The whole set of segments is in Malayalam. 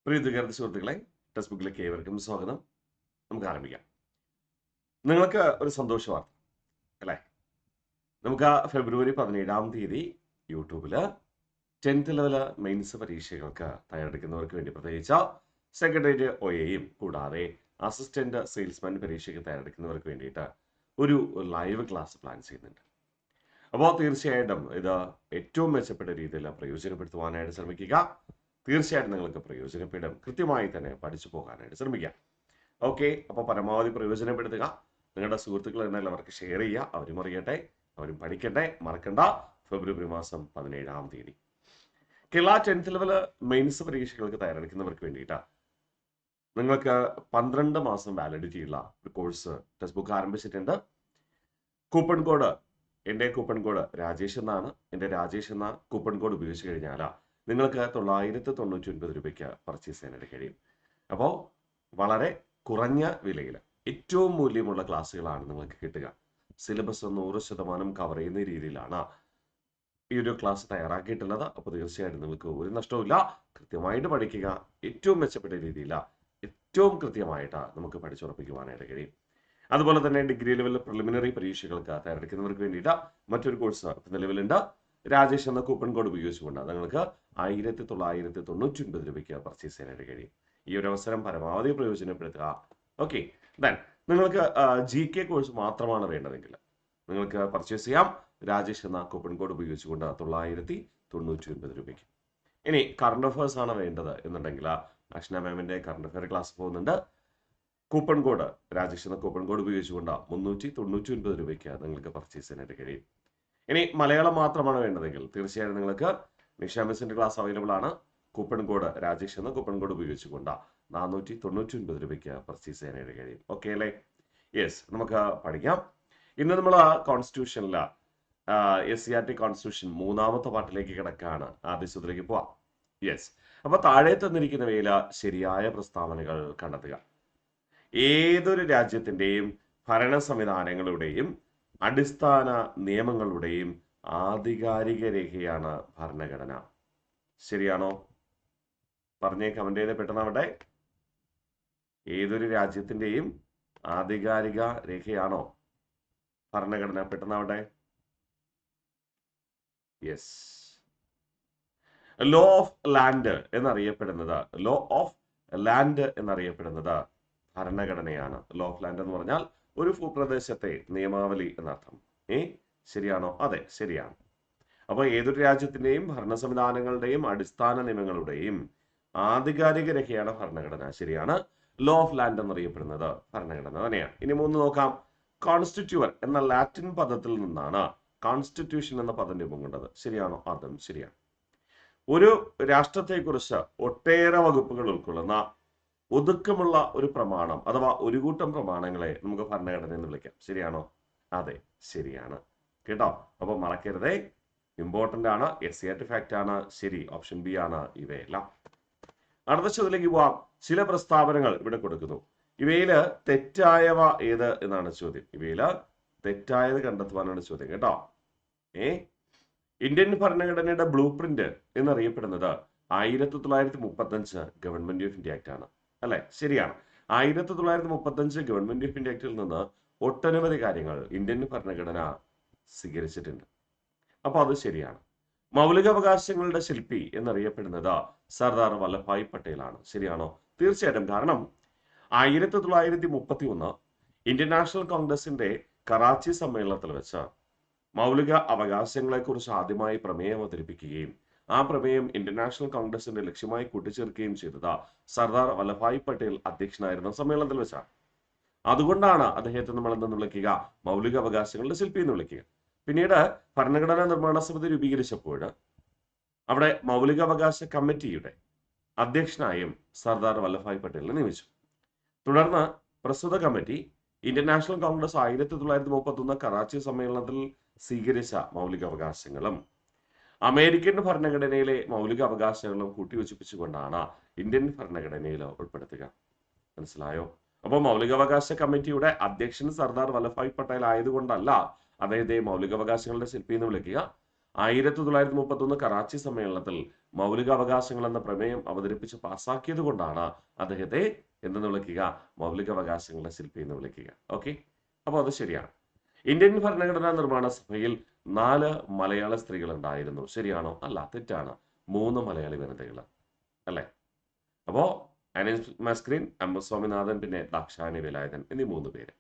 പ്രിയ വിദ്യാർത്ഥി സുഹൃത്തുക്കളെ, ടെക്സ്റ്റ് ബുക്കിലേക്ക് ഏവർക്കും സ്വാഗതം. നമുക്ക് ആരംഭിക്കാം. നിങ്ങൾക്ക് ഒരു സന്തോഷ വാർത്ത അല്ലേ? നമുക്ക് ഫെബ്രുവരി 17-ാം തീയതി യൂട്യൂബിൽ 10th ലെവൽ മെയിൻസ് പരീക്ഷകൾക്ക് തയ്യാറെടുക്കുന്നവർക്ക് വേണ്ടി പ്രത്യേകിച്ച് സെക്രട്ടേറിയറ്റ് ഒയെയും കൂടാതെ അസിസ്റ്റന്റ് സെയിൽസ്മാൻ പരീക്ഷയ്ക്ക് തയ്യാറെടുക്കുന്നവർക്ക് വേണ്ടിയിട്ട് ഒരു ലൈവ് ക്ലാസ് പ്ലാൻ ചെയ്യുന്നുണ്ട്. അപ്പോൾ തീർച്ചയായിട്ടും ഇത് ഏറ്റവും മെച്ചപ്പെട്ട രീതിയിൽ പ്രയോജനപ്പെടുത്തുവാനായിട്ട് ശ്രമിക്കുക. തീർച്ചയായിട്ടും നിങ്ങൾക്ക് പ്രയോജനപ്പെടും. കൃത്യമായി തന്നെ പഠിച്ചു പോകാനായിട്ട് ശ്രമിക്കാം. ഓക്കെ, അപ്പോൾ പരമാവധി പ്രയോജനപ്പെടുത്തുക. നിങ്ങളുടെ സുഹൃത്തുക്കൾ എന്നാൽ അവർക്ക് ഷെയർ ചെയ്യുക, അവരും അറിയട്ടെ, അവരും പഠിക്കട്ടെ. മറക്കണ്ട, ഫെബ്രുവരി മാസം 17-ാം തീയതി കേരള 10th ലെവൽ മെയിൻസ് പരീക്ഷകൾക്ക് തയ്യാറെടുക്കുന്നവർക്ക് വേണ്ടിയിട്ട് നിങ്ങൾക്ക് 12 മാസം വാലിഡിറ്റി ഉള്ള ഒരു കോഴ്സ് ടെക്സ്റ്റ് ബുക്ക് ആരംഭിച്ചിട്ടുണ്ട്. കൂപ്പൺ കോഡ്, എൻ്റെ കൂപ്പൺ കോഡ് രാജേഷ് എന്നാണ്. എൻ്റെ രാജേഷ് എന്ന കൂപ്പൺ കോഡ് ഉപയോഗിച്ച് കഴിഞ്ഞാൽ നിങ്ങൾക്ക് 999 രൂപയ്ക്ക് പർച്ചേസ് ചെയ്യാനായിട്ട് കഴിയും. അപ്പോൾ വളരെ കുറഞ്ഞ വിലയിൽ ഏറ്റവും മൂല്യമുള്ള ക്ലാസ്സുകളാണ് നിങ്ങൾക്ക് കിട്ടുക. സിലബസ് 100% കവർ ചെയ്യുന്ന രീതിയിലാണ് ഈ ഒരു ക്ലാസ് തയ്യാറാക്കിയിട്ടുള്ളത്. അപ്പോൾ തീർച്ചയായിട്ടും നിങ്ങൾക്ക് ഒരു നഷ്ടവുമില്ല. കൃത്യമായിട്ട് പഠിക്കുക. ഏറ്റവും മെച്ചപ്പെട്ട രീതിയിൽ ഏറ്റവും കൃത്യമായിട്ട് നമുക്ക് പഠിച്ചുറപ്പിക്കുവാനായിട്ട് കഴിയും. അതുപോലെ തന്നെ ഡിഗ്രി ലെവൽ പ്രിലിമിനറി പരീക്ഷകൾക്ക് തയ്യാറെടുക്കുന്നവർക്ക് വേണ്ടിയിട്ട് മറ്റൊരു കോഴ്സ് നിലവിലുണ്ട്. രാജേഷ് എന്ന കൂപ്പൺ കോഡ് ഉപയോഗിച്ചുകൊണ്ട് നിങ്ങൾക്ക് 1999 രൂപയ്ക്ക് പർച്ചേസ് ചെയ്യാനായിട്ട് കഴിയും. ഈ ഒരു അവസരം പരമാവധി പ്രയോജനപ്പെടുത്തുക. ഓക്കെ, ദെൻ നിങ്ങൾക്ക് GK കോഴ്സ് മാത്രമാണ് വേണ്ടതെങ്കിൽ നിങ്ങൾക്ക് പർച്ചേസ് ചെയ്യാം. രാജേഷ് എന്ന കൂപ്പൺ കോഡ് ഉപയോഗിച്ചുകൊണ്ട് 999 രൂപയ്ക്ക്. ഇനി കറണ്ട് അഫയേഴ്സ് ആണ് വേണ്ടത് എന്നുണ്ടെങ്കിൽ അഷ്ന മാമിന്റെ കറണ്ട് അഫയർ ക്ലാസ് പോകുന്നുണ്ട്. കൂപ്പൺ കോഡ് രാജേഷ് എന്ന കൂപ്പൺ കോഡ് ഉപയോഗിച്ചുകൊണ്ട് 399 രൂപയ്ക്ക് നിങ്ങൾക്ക് പർച്ചേസ് ചെയ്യാനായിട്ട് കഴിയും. ഇനി മലയാളം മാത്രമാണ് വേണ്ടതെങ്കിൽ തീർച്ചയായും നിങ്ങൾക്ക് നിഷ മിസ്സിന്റെ ക്ലാസ് അവൈലബിൾ ആണ്. കൂപ്പൺ കോഡ് രാജേഷ് എന്ന കൂപ്പൺ കോഡ് ഉപയോഗിച്ചുകൊണ്ട് 499 രൂപയ്ക്ക് പർച്ചേസ് ചെയ്യാനായിട്ട് കഴിയും. ഓക്കെ അല്ലേ? യെസ്, നമുക്ക് പഠിക്കാം. ഇന്ന് നമ്മൾ കോൺസ്റ്റിറ്റ്യൂഷനിൽ SCERT കോൺസ്റ്റിറ്റ്യൂഷൻ 3ാമത്തെ പാർട്ടിലേക്ക് കിടക്കുകയാണ്. ആദ്യ ചോദ്യത്തിലേക്ക് പോവാം. യെസ്, അപ്പൊ താഴെ തന്നിരിക്കുന്നവയിൽ ശരിയായ പ്രസ്താവനകൾ കണ്ടെത്തുക. ഏതൊരു രാജ്യത്തിന്റെയും ഭരണ സംവിധാനങ്ങളുടെയും അടിസ്ഥാന നിയമങ്ങളുടെയും ആധികാരിക രേഖയാണ് ഭരണഘടന. ശരിയാണോ? പറഞ്ഞേ, കമന്റ് ചെയ്ത് പെട്ടെന്നാവട്ടെ. ഏതൊരു രാജ്യത്തിന്റെയും ആധികാരിക രേഖയാണോ ഭരണഘടന? പെട്ടെന്നാവട്ടെ. യെസ്, ലോ ഓഫ് ലാൻഡ് എന്നറിയപ്പെടുന്നത് ഭരണഘടനയാണ്. ലോ ഓഫ് ലാൻഡ് എന്ന് പറഞ്ഞാൽ ഒരു ഭൂപ്രദേശത്തെ നിയമാവലി എന്നർത്ഥം. ശരിയാണോ? അതെ, ശരിയാണ്. അപ്പോൾ ഏതൊരു രാജ്യത്തിന്റെയും ഭരണ സംവിധാനങ്ങളുടെയും അടിസ്ഥാന നിയമങ്ങളുടെയും ആധികാരിക രേഖയാണ് ഭരണഘടന. ശരിയാണ്. ലോ ഓഫ് ലാൻഡ് എന്നറിയപ്പെടുന്നത് ഭരണഘടന തന്നെയാണ്. ഇനി 3 നോക്കാം. കോൺസ്റ്റിറ്റ്യൂവർ എന്ന ലാറ്റിൻ പദത്തിൽ നിന്നാണ് കോൺസ്റ്റിറ്റ്യൂഷൻ എന്ന പദം രൂപം കൊണ്ടത്. ശരിയാണോ? അതും ശരിയാണ്. ഒരു രാഷ്ട്രത്തെക്കുറിച്ച് ഒട്ടേറെ വകുപ്പുകൾ ഉൾക്കൊള്ളുന്ന ഒതുക്കമുള്ള ഒരു പ്രമാണം അഥവാ ഒരു കൂട്ടം പ്രമാണങ്ങളെ നമുക്ക് ഭരണഘടന എന്ന് വിളിക്കാം. ശരിയാണോ? അതെ, ശരിയാണ് കേട്ടോ. അപ്പൊ മറക്കരുതേ, ഇമ്പോർട്ടന്റ് ആണ്. SCERT ഫാക്ട് ആണ്. ശരി, ഓപ്ഷൻ ബി ആണ് ഇവയെല്ലാം. അടുത്ത ചോദ്യത്തിലേക്ക് പോവാം. ചില പ്രസ്താവനകൾ ഇവിടെ കൊടുക്കുന്നു. ഇവയില് തെറ്റായവ ഏത് എന്നാണ് ചോദ്യം. ഇവയില് തെറ്റായത് കണ്ടെത്തുവാനാണ് ചോദ്യം കേട്ടോ. ഇന്ത്യൻ ഭരണഘടനയുടെ ബ്ലൂ പ്രിന്റ് എന്നറിയപ്പെടുന്നത് 1935 ഗവൺമെന്റ് ഓഫ് ഇന്ത്യ ആക്ട് ആണ് അല്ലെ? ശരിയാണ്. 1935 ഗവൺമെന്റ് ഓഫ് ഇന്ത്യ ആക്ടിൽ നിന്ന് ഒട്ടനവധി കാര്യങ്ങൾ ഇന്ത്യൻ ഭരണഘടന സ്വീകരിച്ചിട്ടുണ്ട്. അപ്പൊ അത് ശരിയാണ്. മൗലികാവകാശങ്ങളുടെ ശില്പി എന്നറിയപ്പെടുന്നത് സർദാർ വല്ലഭായ് പട്ടേലാണ്. ശരിയാണോ? തീർച്ചയായിട്ടും. കാരണം 1931 ഇന്ത്യൻ നാഷണൽ കോൺഗ്രസിന്റെ കറാച്ചി സമ്മേളനത്തിൽ വെച്ച് മൗലിക അവകാശങ്ങളെ കുറിച്ച് ആദ്യമായി പ്രമേയം അവതരിപ്പിക്കുകയും ആ പ്രമേയം ഇന്ത്യൻ നാഷണൽ കോൺഗ്രസിന്റെ ലക്ഷ്യമായി കൂട്ടിച്ചേർക്കുകയും ചെയ്തത് സർദാർ വല്ലഭായ് പട്ടേൽ അധ്യക്ഷനായിരുന്ന സമ്മേളനത്തിൽ വെച്ചാണ്. അതുകൊണ്ടാണ് അദ്ദേഹത്തെ നമ്മൾ എന്തെന്ന് വിളിക്കുക? മൗലിക അവകാശങ്ങളുടെ ശില്പി എന്ന് വിളിക്കുക. പിന്നീട് ഭരണഘടനാ നിർമ്മാണ സമിതി രൂപീകരിച്ചപ്പോൾ അവിടെ മൗലികാവകാശ കമ്മിറ്റിയുടെ അധ്യക്ഷനായും സർദാർ വല്ലഭായ് പട്ടേലിനെ നിയമിച്ചു. തുടർന്ന് പ്രസ്തുത committee Indian national Congress 1931 Karachi സമ്മേളനത്തിൽ സ്വീകരിച്ച മൗലികാവകാശങ്ങളും അമേരിക്കൻ ഭരണഘടനയിലെ മൗലിക അവകാശങ്ങളും കൂട്ടിയോജിപ്പിച്ചുകൊണ്ടാണ് ഇന്ത്യൻ ഭരണഘടനയിൽ ഉൾപ്പെടുത്തുക. മനസ്സിലായോ? അപ്പോൾ മൗലികാവകാശ കമ്മിറ്റിയുടെ അധ്യക്ഷൻ സർദാർ വല്ലഭായ് പട്ടേൽ ആയതുകൊണ്ടല്ല അദ്ദേഹത്തെ മൗലികാവകാശങ്ങളുടെ ശില്പി എന്ന് വിളിക്കുക. 1931 കറാച്ചി സമ്മേളനത്തിൽ മൗലികാവകാശങ്ങൾ എന്ന പ്രമേയം അവതരിപ്പിച്ച് പാസ്സാക്കിയത് കൊണ്ടാണ് അദ്ദേഹത്തെ എന്തെന്ന് വിളിക്കുക? മൗലികാവകാശങ്ങളുടെ ശില്പി എന്ന് വിളിക്കുക. ഓക്കെ, അപ്പോൾ അത് ശരിയാണ്. ഇന്ത്യൻ ഭരണഘടനാ നിർമ്മാണ സഭയിൽ 4 മലയാള സ്ത്രീകൾ ഉണ്ടായിരുന്നു. ശരിയാണോ? അല്ല, തെറ്റാണ്. 3 മലയാളി വനിതകൾ അല്ലേ? അപ്പോ അനീസ് മസ്ക്രീൻ, എം എസ് സ്വാമിനാഥൻ, പിന്നെ ദാക്ഷായണി വേലായുധൻ എന്നീ 3 പേര്.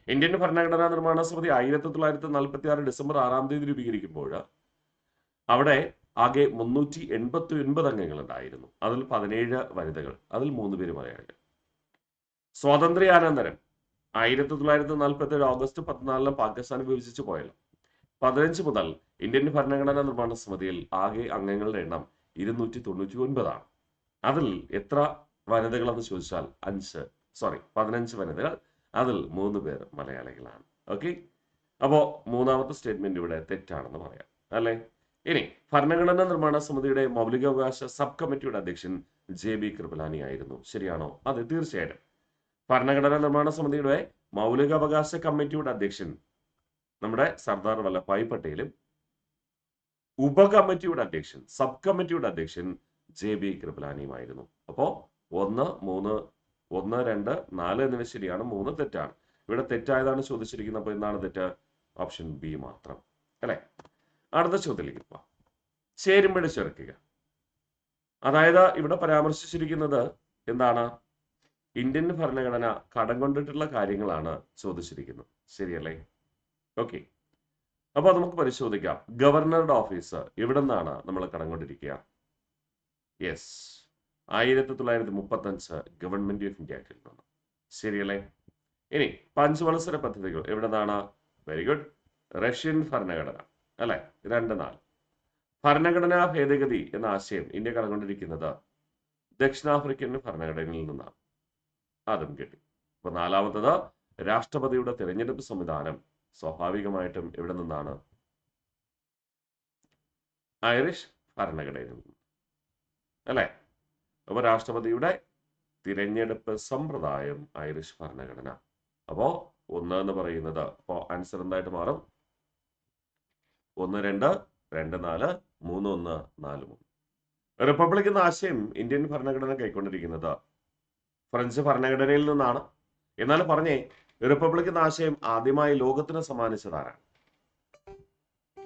ഇന്ത്യൻ ഭരണഘടനാ നിർമ്മാണ സമിതി 1946 ഡിസംബർ 6 രൂപീകരിക്കുമ്പോൾ അവിടെ ആകെ 389 അംഗങ്ങൾ ഉണ്ടായിരുന്നു. അതിൽ 17 വനിതകൾ, അതിൽ 3 പേര് മലയാളികൾ. സ്വാതന്ത്ര്യാനന്തരം 1947 ഓഗസ്റ്റ് 14 പാകിസ്ഥാൻ വിഭജിച്ചു പോയല്ലോ. 15 മുതൽ ഇന്ത്യൻ ഭരണഘടനാ നിർമ്മാണ സമിതിയിൽ ആകെ അംഗങ്ങളുടെ എണ്ണം 299 ആണ്. അതിൽ എത്ര വനിതകളെന്ന് ചോദിച്ചാൽ 15 വനിതകൾ, അതിൽ 3 പേർ മലയാളികളാണ്. ഓക്കെ, അപ്പോ മൂന്നാമത്തെ സ്റ്റേറ്റ്മെന്റ് ഇവിടെ തെറ്റാണെന്ന് പറയാം അല്ലെ? ഇനി ഭരണഘടനാ നിർമ്മാണ സമിതിയുടെ മൗലികാവകാശ സബ് കമ്മിറ്റിയുടെ അധ്യക്ഷൻ JB കൃപലാനി ആയിരുന്നു. ശരിയാണോ? അതെ, തീർച്ചയായിട്ടും. ഭരണഘടനാ നിർമ്മാണ സമിതിയുടെ മൗലികാവകാശ കമ്മിറ്റിയുടെ അധ്യക്ഷൻ നമ്മുടെ സർദാർ വല്ലഭായ് പട്ടേലും ഉപകമ്മിറ്റിയുടെ അധ്യക്ഷൻ, സബ് കമ്മിറ്റിയുടെ അധ്യക്ഷൻ JB കൃപലാനിയുമായിരുന്നു. അപ്പോ 1, 3, 1, 2, 4 എന്നിവ ശരിയാണ്, 3 തെറ്റാണ്. ഇവിടെ തെറ്റായതാണ് ചോദിച്ചിരിക്കുന്നത്. അപ്പോൾ എന്താണ് തെറ്റ്? ഓപ്ഷൻ ബി മാത്രം അല്ലെ? അടുത്ത ചോദ്യത്തിലേക്ക് പോവാം. ചേരുമ്പഴ ചേർക്കുക. അതായത് ഇവിടെ പരാമർശിച്ചിരിക്കുന്നത് എന്താണ്? ഇന്ത്യൻ ഭരണഘടന കടം കൊണ്ടിട്ടുള്ള കാര്യങ്ങളാണ് ചോദിച്ചിരിക്കുന്നത്. ശരിയല്ലേ? ഓക്കെ, അപ്പോൾ നമുക്ക് പരിശോധിക്കാം. ഗവർണറുടെ ഓഫീസ് എവിടെ നിന്നാണ് നമ്മൾ കടം കൊണ്ടിരിക്കുക? യെസ്, 1935 ഗവൺമെന്റ് ഓഫ് ഇന്ത്യ ആക്ടിൽ നിന്ന്. ശരിയല്ലേ? ഇനി പഞ്ചവത്സര പദ്ധതികൾ എവിടെ നിന്നാണ്? വെരി ഗുഡ്, റഷ്യൻ ഭരണഘടന അല്ലെ? 2-4. ഭരണഘടനാ ഭേദഗതി എന്ന ആശയം ഇന്ത്യ കടം കൊണ്ടിരിക്കുന്നത് ദക്ഷിണാഫ്രിക്കൻ ഭരണഘടനയിൽ നിന്നാണ്. അതും കിട്ടി. അപ്പൊ 4-ാമത്തത് രാഷ്ട്രപതിയുടെ തിരഞ്ഞെടുപ്പ് സംവിധാനം സ്വാഭാവികമായിട്ടും എവിടെ നിന്നാണ്? ഐറിഷ് ഭരണഘടനയിൽ നിന്ന് അല്ലെ? അപ്പൊ രാഷ്ട്രപതിയുടെ തിരഞ്ഞെടുപ്പ് സമ്പ്രദായം ഐറിഷ് ഭരണഘടന. അപ്പോ 1 എന്ന് പറയുന്നത് അപ്പോ ആൻസർ എന്തായിട്ട് മാറും? 1, 2, 2, 4, 3, 1, 4, 3. റിപ്പബ്ലിക് എന്ന ആശയം ഇന്ത്യൻ ഭരണഘടന കൈക്കൊണ്ടിരിക്കുന്നത് ഫ്രഞ്ച് ഭരണഘടനയിൽ നിന്നാണ്. എന്നാൽ പറഞ്ഞേ, റിപ്പബ്ലിക് എന്ന ആശയം ആദ്യമായി ലോകത്തിന് സമ്മാനിച്ചതാരാണ്?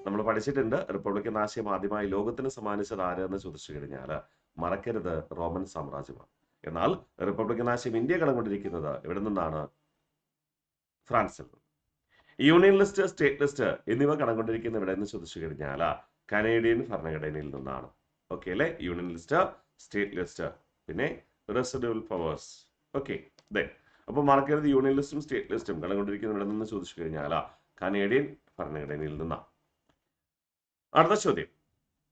നമ്മൾ പഠിച്ചിട്ടുണ്ട്. റിപ്പബ്ലിക് എന്ന ആശയം ആദ്യമായി ലോകത്തിന് സമ്മാനിച്ചത് ആര് എന്ന് ചോദിച്ചു കഴിഞ്ഞാൽ മറക്കരുത്, റോമൻ സാമ്രാജ്യമാണ്. എന്നാൽ റിപ്പബ്ലിക് എന്ന ആശയം ഇന്ത്യ കടം കൊണ്ടിരിക്കുന്നത് എവിടെ നിന്നാണ്? ഫ്രാൻസിൽ നിന്ന്. യൂണിയൻ ലിസ്റ്റ്, സ്റ്റേറ്റ് ലിസ്റ്റ് എന്നിവ കടം കൊണ്ടിരിക്കുന്ന എവിടെ എന്ന് ചോദിച്ചു കഴിഞ്ഞാൽ കനേഡിയൻ ഭരണഘടനയിൽ നിന്നാണ്. ഓക്കെ അല്ലെ? യൂണിയൻ ലിസ്റ്റ്, സ്റ്റേറ്റ് ലിസ്റ്റ്, പിന്നെ റെസിഡുവൽ പവേഴ്സ്. ഓക്കെ, അതെ. അപ്പൊ മറക്കരുത്, യൂണിയൻ ലിസ്റ്റും സ്റ്റേറ്റ് ലിസ്റ്റും കടം കൊണ്ടിരിക്കുന്ന എവിടെ നിന്ന് ചോദിച്ചു കഴിഞ്ഞാൽ കനേഡിയൻ ഭരണഘടനയിൽ നിന്നാണ്. അടുത്ത ചോദ്യം,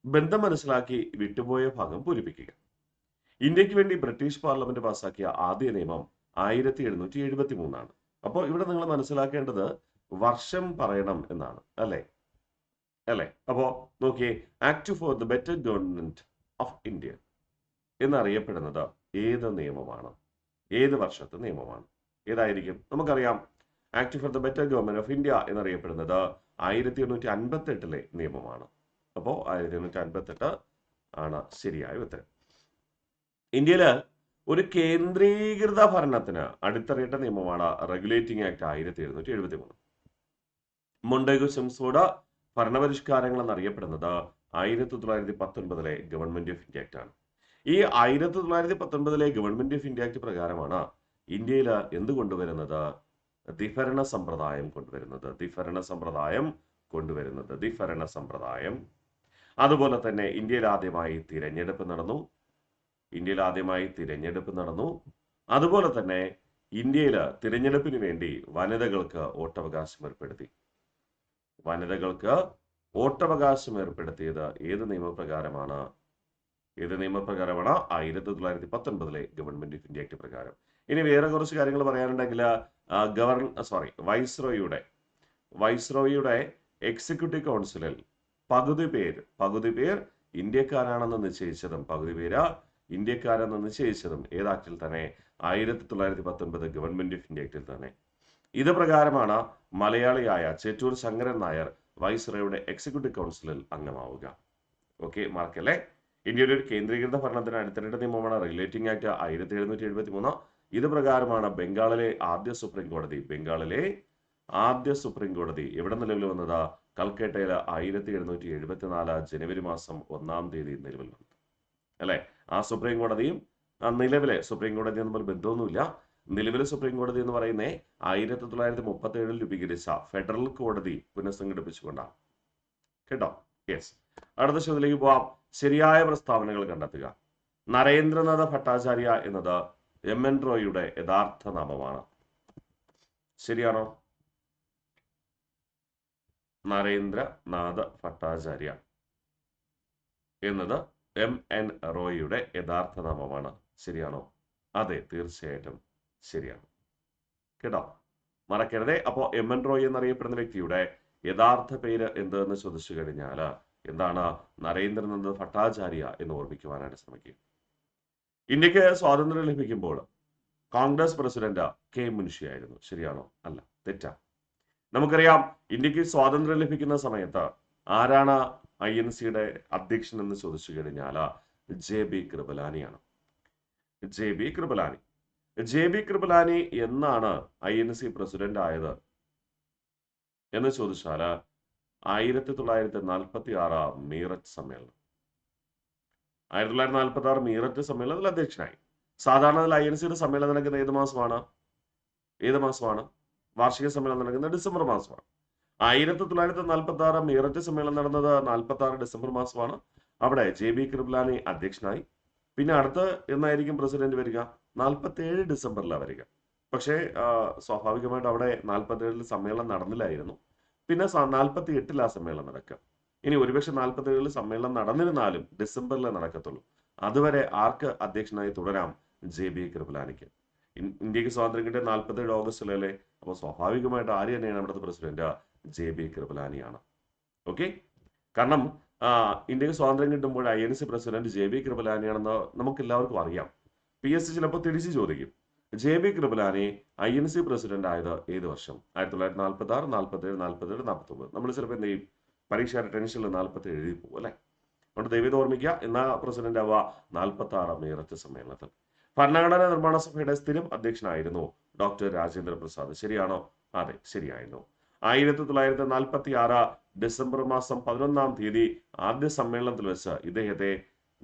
ബന്ധം മനസ്സിലാക്കി വിട്ടുപോയ ഭാഗം പൂരിപ്പിക്കുക. ഇന്ത്യക്ക് വേണ്ടി ബ്രിട്ടീഷ് പാർലമെന്റ് പാസാക്കിയ ആദ്യ നിയമം 1773 ആണ്. അപ്പോൾ ഇവിടെ നിങ്ങൾ മനസ്സിലാക്കേണ്ടത് വർഷം പറയണം എന്നാണ് അല്ലേ? അപ്പോ നോക്കിയേ, act for the better government of India എന്നറിയപ്പെടുന്നത് ഏത് നിയമമാണ്? ഏത് വർഷത്തെ നിയമമാണ്? ഏതായിരിക്കും? നമുക്കറിയാം, act for the better government of India എന്നറിയപ്പെടുന്നത് 1858 നിയമമാണ്. അപ്പോൾ 1858 ആണ് ശരിയായ ഉത്തരം. ഇന്ത്യയില് ഒരു കേന്ദ്രീകൃത ഭരണത്തിന് അടിത്തറയിട്ട നിയമമാണ് റെഗുലേറ്റിംഗ് ആക്ട് 1773. മൊണ്ടേഗു സിംസോഡ് ഭരണപരിഷ്കാരങ്ങൾ എന്നറിയപ്പെടുന്നത് 1919 ഗവൺമെന്റ് ഓഫ് ഇന്ത്യ ആക്ട് ആണ്. ഈ 1919 ഗവൺമെന്റ് ഓഫ് ഇന്ത്യ ആക്ട് പ്രകാരമാണ് ഇന്ത്യയിൽ എന്ത് കൊണ്ടുവരുന്നത്? ദ്വിഭരണ സമ്പ്രദായം കൊണ്ടുവരുന്നത്. അതുപോലെ തന്നെ ഇന്ത്യയിൽ ആദ്യമായി തിരഞ്ഞെടുപ്പ് നടന്നു. അതുപോലെ തന്നെ ഇന്ത്യയിൽ തിരഞ്ഞെടുപ്പിന് വേണ്ടി വനിതകൾക്ക് വോട്ടവകാശം ഏർപ്പെടുത്തിയത് ഏത് നിയമപ്രകാരമാണ്? 1919 ഗവൺമെന്റ് ഓഫ് ഇന്ത്യ ആക്ട് പ്രകാരം. ഇനി വേറെ കുറച്ച് കാര്യങ്ങൾ പറയാനുണ്ടെങ്കിൽ വൈസ്രോയിയുടെ എക്സിക്യൂട്ടീവ് കൗൺസിലിൽ പകുതി പേർ ഇന്ത്യക്കാരാണെന്ന് നിശ്ചയിച്ചതും ഏത് ആക്ടിൽ തന്നെ? 1919 ഗവൺമെന്റ് ഓഫ് ഇന്ത്യ ആക്ടിൽ തന്നെ. ഇത് പ്രകാരമാണ് മലയാളിയായ ചേറ്റൂർ ശങ്കരൻ നായർ വൈസ്രോയുടെ എക്സിക്യൂട്ടീവ് കൗൺസിലിൽ അംഗമാവുക. ഓക്കെ, മറക്കല്ലേ. ഇന്ത്യയുടെ ഒരു കേന്ദ്രീകൃത ഭരണത്തിന് അടിത്തറയുടെ നിയമമാണ് റിലേറ്റിംഗ് ആക്ട് 1773. ഇത് പ്രകാരമാണ് ബംഗാളിലെ ആദ്യ സുപ്രീം കോടതി എവിടെ നിലവിൽ വന്നത്? കൽക്കട്ടയിൽ 1774 ജനുവരി മാസം 1-ാം തീയതി നിലവിൽ വന്നു. അല്ലെ, ആ സുപ്രീം കോടതിയും നിലവിലെ സുപ്രീം കോടതിയും തമ്മിൽ ബന്ധമൊന്നുമില്ല. നിലവിലെ സുപ്രീം കോടതി എന്ന് പറയുന്നത് 1937 രൂപീകരിച്ച ഫെഡറൽ കോടതി പുനഃസംഘടിപ്പിച്ചുകൊണ്ടാണ്. കേട്ടോ? യെസ്. അടുത്ത ചോദ്യത്തിലേക്ക് പോവാം. ശരിയായ പ്രസ്താവനകൾ കണ്ടെത്തുക. നരേന്ദ്രനാഥ ഭട്ടാചാര്യ എന്നത് എം.എൻ. റോയിയുടെ യഥാർത്ഥ നാമമാണ്. ശരിയാണോ? നരേന്ദ്രനാഥ ഭട്ടാചാര്യ എന്നത് എം.എൻ. റോയിയുടെ യഥാർത്ഥ നാമമാണ്. ശരിയാണോ? അതെ, തീർച്ചയായിട്ടും ശരിയാണ്. കേട്ടോ? മറക്കരുതേ. അപ്പോ എം.എൻ. റോയ് എന്നറിയപ്പെടുന്ന വ്യക്തിയുടെ യഥാർത്ഥ പേര് എന്തെന്ന് ചോദിച്ചു കഴിഞ്ഞാൽ എന്താണ്? നരേന്ദ്രനാഥ ഭട്ടാചാര്യ എന്ന് ഓർമ്മിക്കുവാനായിട്ട് ശ്രമിക്കുക. ഇന്ത്യക്ക് സ്വാതന്ത്ര്യം ലഭിക്കുമ്പോൾ കോൺഗ്രസ് പ്രസിഡന്റ് കെ മുൻഷി ആയിരുന്നു. ശരിയാണോ? അല്ല, തെറ്റാ. നമുക്കറിയാം, ഇന്ത്യക്ക് സ്വാതന്ത്ര്യം ലഭിക്കുന്ന സമയത്ത് ആരാണ് INCയുടെ അധ്യക്ഷൻ എന്ന് ചോദിച്ചു കഴിഞ്ഞാൽ JB കൃപലാനിയാണ്. JB കൃപലാനി എന്നാണ് INC പ്രസിഡന്റ് ആയത് എന്ന് ചോദിച്ചാൽ 1946 മീററ്റ് സമ്മേളനം. 1946 മീററ്റ് സമ്മേളനത്തിൽ അധ്യക്ഷനായി. സാധാരണ INCയുടെ സമ്മേളനം നടക്കുന്നത് ഏത് മാസമാണ്? വാർഷിക സമ്മേളനം നടക്കുന്നത് ഡിസംബർ മാസമാണ്. 1946 മീററ്റ് സമ്മേളനം നടന്നത് 46 ഡിസംബർ മാസമാണ്. അവിടെ JB കൃപലാനി അധ്യക്ഷനായി. പിന്നെ അടുത്ത് എന്നായിരിക്കും പ്രസിഡന്റ് വരിക? 47 ഡിസംബറിലാണ് വരിക. പക്ഷേ സ്വാഭാവികമായിട്ട് അവിടെ 47 സമ്മേളനം നടന്നില്ലായിരുന്നു. പിന്നെ 48 സമ്മേളനം നടക്കുക. ഇനി ഒരുപക്ഷെ 47 സമ്മേളനം നടന്നിരുന്നാലും ഡിസംബറിലെ നടക്കത്തുള്ളൂ. അതുവരെ ആർക്ക് അധ്യക്ഷനായി തുടരാം? JB കൃപലാനിക്ക്. ഇന്ത്യക്ക് സ്വാതന്ത്ര്യം കിട്ടിയ 47 ഓഗസ്റ്റിലല്ലേ. അപ്പോൾ സ്വാഭാവികമായിട്ട് ആര് തന്നെയാണ് അവിടുത്തെ പ്രസിഡന്റ്? JB കൃപലാനിയാണ്. ഓക്കെ, കാരണം ഇന്ത്യക്ക് സ്വാതന്ത്ര്യം കിട്ടുമ്പോൾ INC പ്രസിഡന്റ് JB കൃപലാനിയാണെന്ന് നമുക്ക് എല്ലാവർക്കും അറിയാം. PSC ചിലപ്പോൾ തിരിച്ചു ചോദിക്കും, JB കൃപലാനി INC പ്രസിഡന്റ് ആയത് ഏത് വർഷം? 1946, 47, 47, 49. നമ്മൾ ചിലപ്പോൾ എന്ത് ചെയ്യും? പരീക്ഷയുടെ ടെൻഷനിൽ 47 എഴുതി പോകും അല്ലെ. അതുകൊണ്ട് ദയവേത് ഓർമ്മിക്കുക. എന്നാ പ്രസിഡന്റ് ആവുക? 46 മീററ്റ് സമ്മേളനത്തിൽ. ഭരണഘടനാ നിർമ്മാണ സഭയുടെ സ്ഥിരം അധ്യക്ഷനായിരുന്നു ഡോക്ടർ രാജേന്ദ്ര പ്രസാദ്. ശരിയാണോ? അതെ, ശരിയായിരുന്നു. 1946 ഡിസംബർ മാസം 11-ാം തീയതി ആദ്യ സമ്മേളനത്തിൽ വെച്ച് ഇദ്ദേഹത്തെ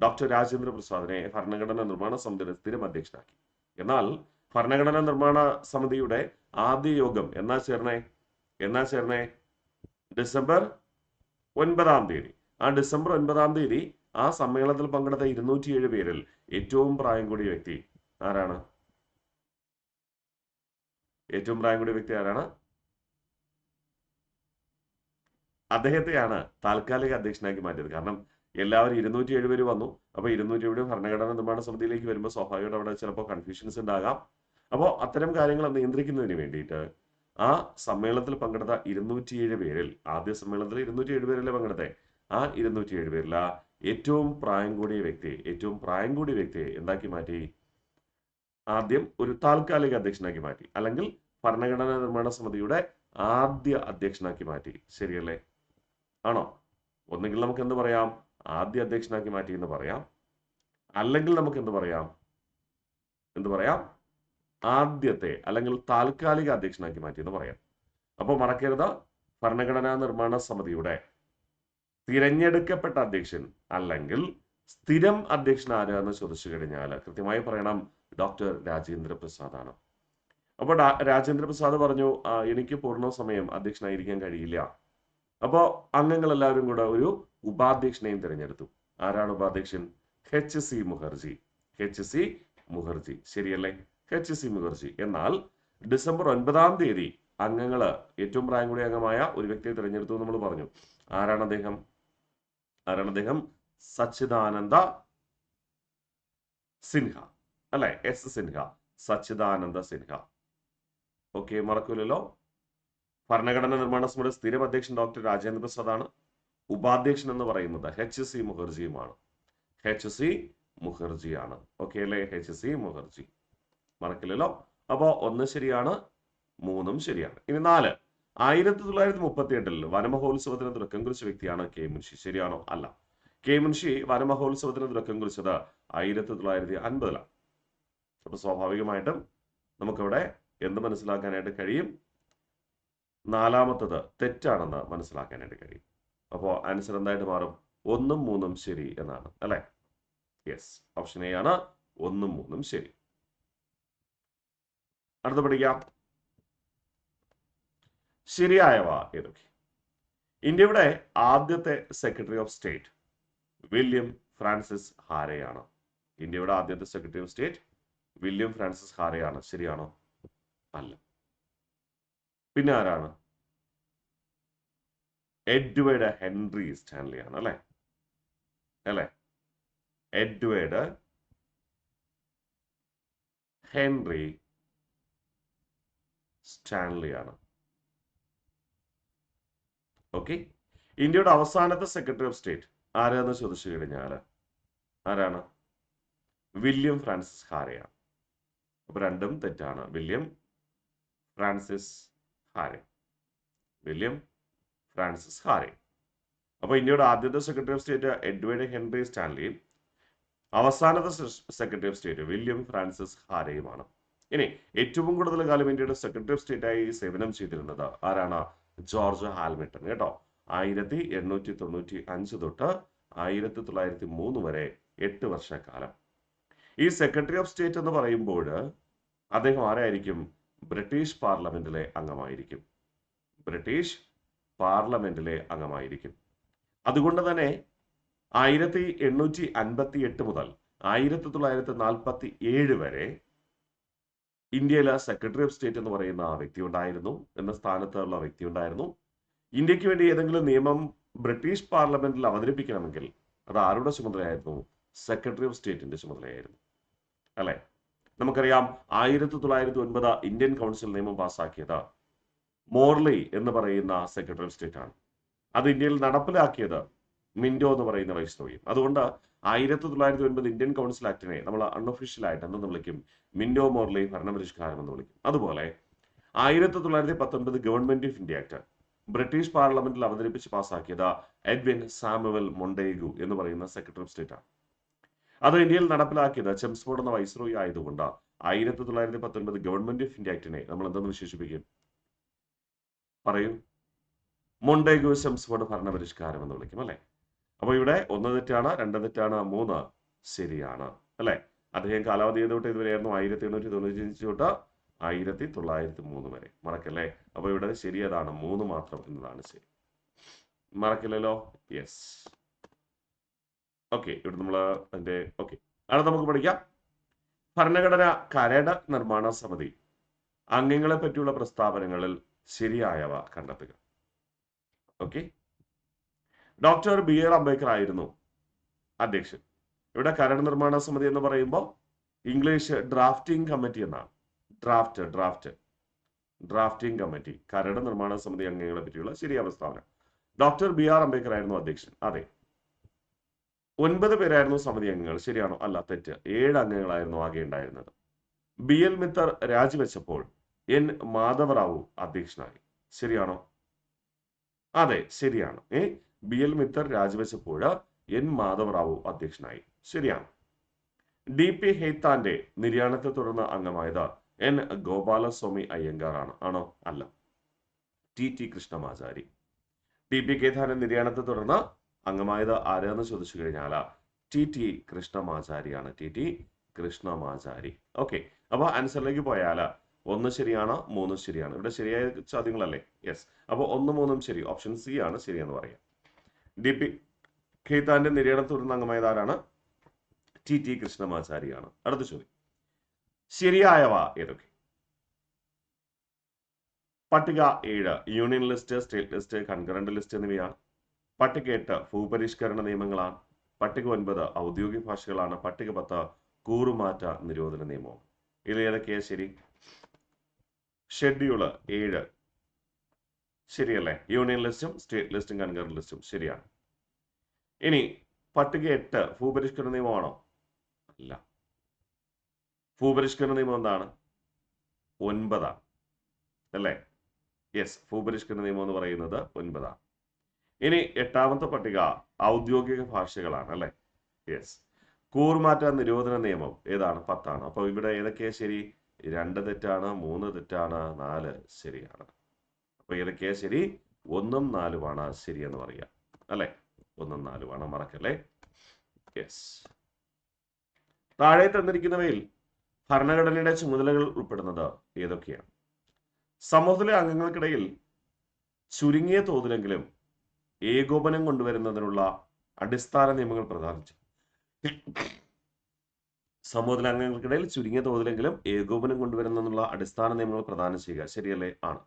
ഡോക്ടർ രാജേന്ദ്ര പ്രസാദിനെ ഭരണഘടനാ നിർമ്മാണ സമിതിയുടെ സ്ഥിരം അധ്യക്ഷനാക്കി. എന്നാൽ ഭരണഘടനാ നിർമ്മാണ സമിതിയുടെ ആദ്യ യോഗം എന്നാ ചേർന്നേ? ഡിസംബർ 9-ാം തീയതി. ആ ഡിസംബർ 9-ാം തീയതി ആ സമ്മേളനത്തിൽ പങ്കെടുത്ത 207 പേരിൽ ഏറ്റവും പ്രായം കൂടിയ വ്യക്തി ആരാണ്? അദ്ദേഹത്തെയാണ് താൽക്കാലിക അധ്യക്ഷനാക്കി മാറ്റിയത്. കാരണം എല്ലാവരും 207 പേര് വന്നു. അപ്പോൾ 207 ഭരണഘടനാ നിർമ്മാണ സമിതിയിലേക്ക് വരുമ്പോൾ സ്വാഭാവികമായിട്ട് അവിടെ ചിലപ്പോൾ കൺഫ്യൂഷൻസ് ഉണ്ടാകാം. അപ്പോൾ അത്തരം കാര്യങ്ങൾ നിയന്ത്രിക്കുന്നതിന് വേണ്ടിയിട്ട് ആ സമ്മേളനത്തിൽ പങ്കെടുത്ത 207 പേരിൽ, ആദ്യ സമ്മേളനത്തിൽ 207 പേരല്ലേ പങ്കെടുത്തേ, ആ 207 പേരിൽ ഏറ്റവും പ്രായം കൂടിയ വ്യക്തിയെ എന്താക്കി മാറ്റി? ആദ്യം ഒരു താൽക്കാലിക അധ്യക്ഷനാക്കി മാറ്റി, അല്ലെങ്കിൽ ഭരണഘടനാ നിർമ്മാണ സമിതിയുടെ ആദ്യ അധ്യക്ഷനാക്കി മാറ്റി. ശരിയല്ലേ? ആണോ? ഒന്നെങ്കിൽ നമുക്ക് എന്ത് പറയാം? ആദ്യ അധ്യക്ഷനാക്കി മാറ്റി എന്ന് പറയാം. അല്ലെങ്കിൽ നമുക്ക് എന്ത് പറയാം? ആദ്യത്തെ അല്ലെങ്കിൽ താൽക്കാലിക അധ്യക്ഷനാക്കി മാറ്റി എന്ന് പറയാം. അപ്പോൾ മറക്കരുത്, ഭരണഘടനാ നിർമ്മാണ സമിതിയുടെ തിരഞ്ഞെടുക്കപ്പെട്ട അധ്യക്ഷൻ അല്ലെങ്കിൽ സ്ഥിരം അധ്യക്ഷൻ ആരാന്ന് ചോദിച്ചു കഴിഞ്ഞാൽ കൃത്യമായി പറയണം, ഡോക്ടർ രാജേന്ദ്ര പ്രസാദ് ആണ്. അപ്പോൾ രാജേന്ദ്ര പ്രസാദ് പറഞ്ഞു, എനിക്ക് പൂർണ്ണ സമയം അധ്യക്ഷനായിരിക്കാൻ കഴിയില്ല. അപ്പോൾ അംഗങ്ങൾ എല്ലാവരും കൂടെ ഒരു ഉപാധ്യക്ഷനെയും തിരഞ്ഞെടുത്തു. ആരാണ് ഉപാധ്യക്ഷൻ? HC മുഖർജി. ശരിയല്ലേ? HC മുഖർജി. എന്നാൽ ഡിസംബർ 9-ാം തീയതി അംഗങ്ങള് ഏറ്റവും പ്രായം കൂടിയ അംഗമായ ഒരു വ്യക്തിയെ തിരഞ്ഞെടുത്തു നമ്മൾ പറഞ്ഞു. ആരാണ് അദ്ദേഹം? സച്ചിദാനന്ദ സിൻഹ അല്ലെ? സച്ചിദാനന്ദ സിൻഹ. ഓക്കെ, മറക്കൂലല്ലോ. ഭരണഘടനാ നിർമ്മാണ സമിതിയുടെ സ്ഥിരം അധ്യക്ഷൻ ഡോക്ടർ രാജേന്ദ്ര പ്രസാദ് ആണ്. ഉപാധ്യക്ഷൻ എന്ന് പറയുന്നത് HC മുഖർജിയാണ്. ഓക്കെ അല്ലേ? HC മറക്കില്ലല്ലോ. അപ്പോ 1 ശരിയാണ്, 3 ശരിയാണ്. ഇനി 4. 1938 വനമഹോത്സവത്തിന് തുടക്കം കുറിച്ച വ്യക്തിയാണ് കെ മുൻഷി. ശരിയാണോ? അല്ല. കെ മുൻഷി വനമഹോത്സവത്തിന് തുടക്കം കുറിച്ചത് 1950. അപ്പൊ സ്വാഭാവികമായിട്ടും നമുക്കിവിടെ എന്ത് മനസ്സിലാക്കാനായിട്ട് കഴിയും? നാലാമത്തത് തെറ്റാണെന്ന് മനസ്സിലാക്കാനായിട്ട് കഴിയും. അപ്പോൾ ആൻസർ എന്തായിട്ട് മാറും? 1ഉം 3ഉം ശരി എന്നാണ് അല്ലെ? യെസ്, ഓപ്ഷൻ എ ആണ് 1ഉം 3ഉം ശരി. അടുത്ത പഠിക്കാം. ശരിയായവ ഏതൊക്കെ? ഇന്ത്യയുടെ ആദ്യത്തെ secretary of state William Francis ഹാരെയാണ്. ഇന്ത്യയുടെ ആദ്യത്തെ secretary of state William Francis ഹാരെയാണ്. ശരിയാണോ? അല്ല. പിന്നെ ആരാണ്? എഡ്വേർഡ് ഹെൻറി സ്റ്റാൻലി ആണ് അല്ലെ? എഡ്വേർഡ് ഹെൻറി സ്റ്റാൻലി ആണ്. ഓക്കെ. ഇന്ത്യയുടെ അവസാനത്തെ സെക്രട്ടറി ഓഫ് സ്റ്റേറ്റ് ആരാന്ന് ചോദിച്ചു കഴിഞ്ഞാൽ ആരാണ്? വില്യം ഫ്രാൻസിസ് ഹാരെയാണ്. അപ്പൊ രണ്ടും തെറ്റാണ്. William Francis Hare. അപ്പൊ ഇന്ത്യയുടെ ആദ്യത്തെ secretary of state Edward Henry സ്റ്റാൻലിയും അവസാനത്തെ secretary of state William Francis ഹാരെയുമാണ്. ഇനി ഏറ്റവും കൂടുതൽ കാലം ഇന്ത്യയുടെ സെക്രട്ടറി ഓഫ് സ്റ്റേറ്റ് ആയി സേവനം ചെയ്തിരുന്നത് ആരാണ്? ജോർജ് ഹാൽമിൽട്ടൺ കേട്ടോ. 1895 തൊട്ട് 1903 വരെ 8 വർഷക്കാലം. ഈ സെക്രട്ടറി ഓഫ് സ്റ്റേറ്റ് എന്ന് പറയുമ്പോൾ അദ്ദേഹം ആരായിരിക്കും? ബ്രിട്ടീഷ് പാർലമെന്റിലെ അംഗമായിരിക്കും. അതുകൊണ്ട് തന്നെ 1858 മുതൽ 1947 വരെ ഇന്ത്യയിലെ സെക്രട്ടറി ഓഫ് സ്റ്റേറ്റ് എന്ന് പറയുന്ന വ്യക്തി ഉണ്ടായിരുന്നു, എന്ന സ്ഥാനത്തുള്ള വ്യക്തി ഉണ്ടായിരുന്നു. ഇന്ത്യക്ക് വേണ്ടി ഏതെങ്കിലും നിയമം ബ്രിട്ടീഷ് പാർലമെന്റിൽ അവതരിപ്പിക്കണമെങ്കിൽ അത് ആരുടെ ചുമതലയായിരുന്നു? സെക്രട്ടറി ഓഫ് സ്റ്റേറ്റിന്റെ ചുമതലയായിരുന്നു അല്ലെ? നമുക്കറിയാം 1909 ഇന്ത്യൻ കൗൺസിൽ നിയമം പാസാക്കിയത് മോർലി എന്ന് പറയുന്ന സെക്രട്ടറി ഓഫ് സ്റ്റേറ്റ് ആണ്. അത് ഇന്ത്യയിൽ നടപ്പിലാക്കിയത് മിന്റോ എന്ന് പറയുന്ന വൈസ്രോയി. അതുകൊണ്ട് 1909 ഇന്ത്യൻ കൗൺസിൽ ആക്ടിനെ നമ്മൾ അൺഒഫീഷ്യലായിട്ട് എന്തെന്ന് വിളിക്കും? മിന്റോ മോർലി ഭരണപരിഷ്കാരം എന്ന് വിളിക്കും. അതുപോലെ 1919 government of India act British പാർലമെന്റിൽ അവതരിപ്പിച്ച് പാസാക്കിയത് എഡ്വിൻ സാമുവൽ മൊണ്ടേഗു എന്ന് പറയുന്ന സെക്രട്ടറി ഓഫ് സ്റ്റേറ്റ് ആണ്. അത് ഇന്ത്യയിൽ നടപ്പിലാക്കിയത് ചെംസ്ഫോർഡ് എന്ന വൈസ്രോയി ആയതുകൊണ്ട് 1919 ഗവൺമെന്റ് ഓഫ് ഇന്ത്യ ആക്ടിനെ നമ്മൾ എന്തെന്ന് വിശേഷിപ്പിക്കും? പറയൂ. മൊണ്ടേഗു ചെംസ്ഫോർഡ് ഭരണപരിഷ്കാരം എന്ന് വിളിക്കും അല്ലെ? അപ്പൊ ഇവിടെ 1 തെറ്റാണ്, 2 തെറ്റാണ്, 3 ശരിയാണ് അല്ലെ? അദ്ദേഹം കാലാവധി തൊട്ട് ഇതുവരെയായിരുന്നു 1895 തൊട്ട് 1903 വരെ. മറക്കല്ലേ? അപ്പൊ ഇവിടെ ശരി ഏതാണ്? 3 മാത്രം എന്നതാണ് ശരി. മറക്കില്ലല്ലോ? യെസ്. ഓക്കെ, ഇവിടെ നമ്മൾ അതിന്റെ അടുത്ത നമുക്ക് പഠിക്കാം. ഭരണഘടന കരട് നിർമ്മാണ സമിതി അംഗങ്ങളെ പറ്റിയുള്ള പ്രസ്താവനകളിൽ ശരിയായവ കണ്ടെത്തുക. ഓക്കെ. ഡോക്ടർ BR അംബേദ്കർ ആയിരുന്നു അധ്യക്ഷൻ. ഇവിടെ കരട് നിർമ്മാണ സമിതി എന്ന് പറയുമ്പോൾ ഇംഗ്ലീഷ് ഡ്രാഫ്റ്റിംഗ് കമ്മിറ്റി എന്നാണ്. ഡ്രാഫ്റ്റിംഗ് കമ്മിറ്റി, കരട് നിർമ്മാണ സമിതി അംഗങ്ങളെ പറ്റിയുള്ള ശരിയായ പ്രസ്താവന. ഡോക്ടർ BR അംബേദ്കർ ആയിരുന്നു അധ്യക്ഷൻ. അതെ. 9 പേരായിരുന്നു സമിതി അംഗങ്ങൾ. ശരിയാണോ? അല്ല, തെറ്റ്. 7 അംഗങ്ങളായിരുന്നു ആകെ ഉണ്ടായിരുന്നത്. BL മിത്തർ രാജിവെച്ചപ്പോൾ N മാധവറാവു അധ്യക്ഷനായി. ശരിയാണോ? അതെ, ശരിയാണ്. BL മിത്തർ രാജിവെച്ചപ്പോൾ N മാധവറാവു അധ്യക്ഷനായി. ശരിയാണ്. DP ഹെയ്ത്താന്റെ നിര്യാണത്തെ തുടർന്ന് അംഗമായത് N ഗോപാലസ്വാമി അയ്യങ്കാർ ആണ്. ആണോ? അല്ല, TT കൃഷ്ണമാചാരി. TP ഹെയ്ത്താന്റെ നിര്യാണത്തെ തുടർന്ന് അംഗമായത് ആരെന്ന് ചോദിച്ചു കഴിഞ്ഞാൽ TT കൃഷ്ണമാചാരിയാണ്. TT കൃഷ്ണമാചാരി. ഓക്കെ. അപ്പൊ ആൻസറിലേക്ക് പോയാൽ 1 ശരിയാണ്, 3 ശരിയാണ്. ഇവിടെ ശരിയായ ചോദ്യങ്ങളല്ലേ? യെസ്. അപ്പൊ 1, 3 ശരി. ഓപ്ഷൻ സി ആണ് ശരിയെന്ന് പറയാം. DP ഖെയ്ത്താന്റെ നിര്യാണത്തെ തുടർന്ന് അംഗമായത് ആരാണ്? TT കൃഷ്ണമാചാരിയാണ്. അടുത്ത ചോദ്യം. ശരിയായവ ഏതൊക്കെ? പട്ടിക 7 union list, state list, concurrent list എന്നിവയാണ്. പട്ടിക 8 ഭൂപരിഷ്കരണ നിയമങ്ങളാണ്. പട്ടിക 9 ഔദ്യോഗിക ഭാഷകളാണ്. പട്ടിക 10 കൂറുമാറ്റ നിരോധന നിയമവും. ഇതിൽ ഏതൊക്കെയാ ശരി? ഷെഡ്യൂള് 7 ശരിയല്ലേ? യൂണിയൻ ലിസ്റ്റും സ്റ്റേറ്റ് ലിസ്റ്റും കൺകറന്റ് ലിസ്റ്റും ശരിയാണ്. ഇനി പട്ടിക 8 ഭൂപരിഷ്കരണ നിയമമാണോ? അല്ല. ഭൂപരിഷ്കരണ നിയമം എന്താണ്? 9 അല്ലേ? യെസ്, ഭൂപരിഷ്കരണ നിയമം എന്ന് പറയുന്നത് 9. ഇനി 8ാമത്തെ പട്ടിക ഔദ്യോഗിക ഭാഷകളാണ് അല്ലെ. യെസ്. കൂറുമാറ്റ നിരോധന നിയമം ഏതാണ്? 10. അപ്പോൾ ഇവിടെ ഏതൊക്കെയാ ശരി? 2 തെറ്റാണ്, 3 തെറ്റാണ്, 4 ശരിയാണ്. അപ്പൊ ഏതൊക്കെയാ ശരി? 1ഉം 4ഉമാണ് ശരിയെന്ന് പറയാം അല്ലെ. 1ഉം 4ഉമാണ്, മറക്കല്ലേ. യെസ്. താഴെ തന്നിരിക്കുന്നവയിൽ ഭരണഘടനയുടെ ചുമതലകൾ ഉൾപ്പെടുന്നത് ഏതൊക്കെയാണ്? സമൂഹത്തിലെ അംഗങ്ങൾക്കിടയിൽ ചുരുങ്ങിയ തോതിലെങ്കിലും ഏകോപനം കൊണ്ടുവരുന്നതിനുള്ള അടിസ്ഥാന നിയമങ്ങൾ പ്രദാനം ചെയ്യും. സമൂഹത്തിലെ അംഗങ്ങൾക്കിടയിൽ ചുരുങ്ങിയ തോതിലെങ്കിലും ഏകോപനം കൊണ്ടുവരുന്നതിനുള്ള അടിസ്ഥാന നിയമങ്ങൾ പ്രദാനം ചെയ്യുക. ശരിയല്ലേ? ആണ്.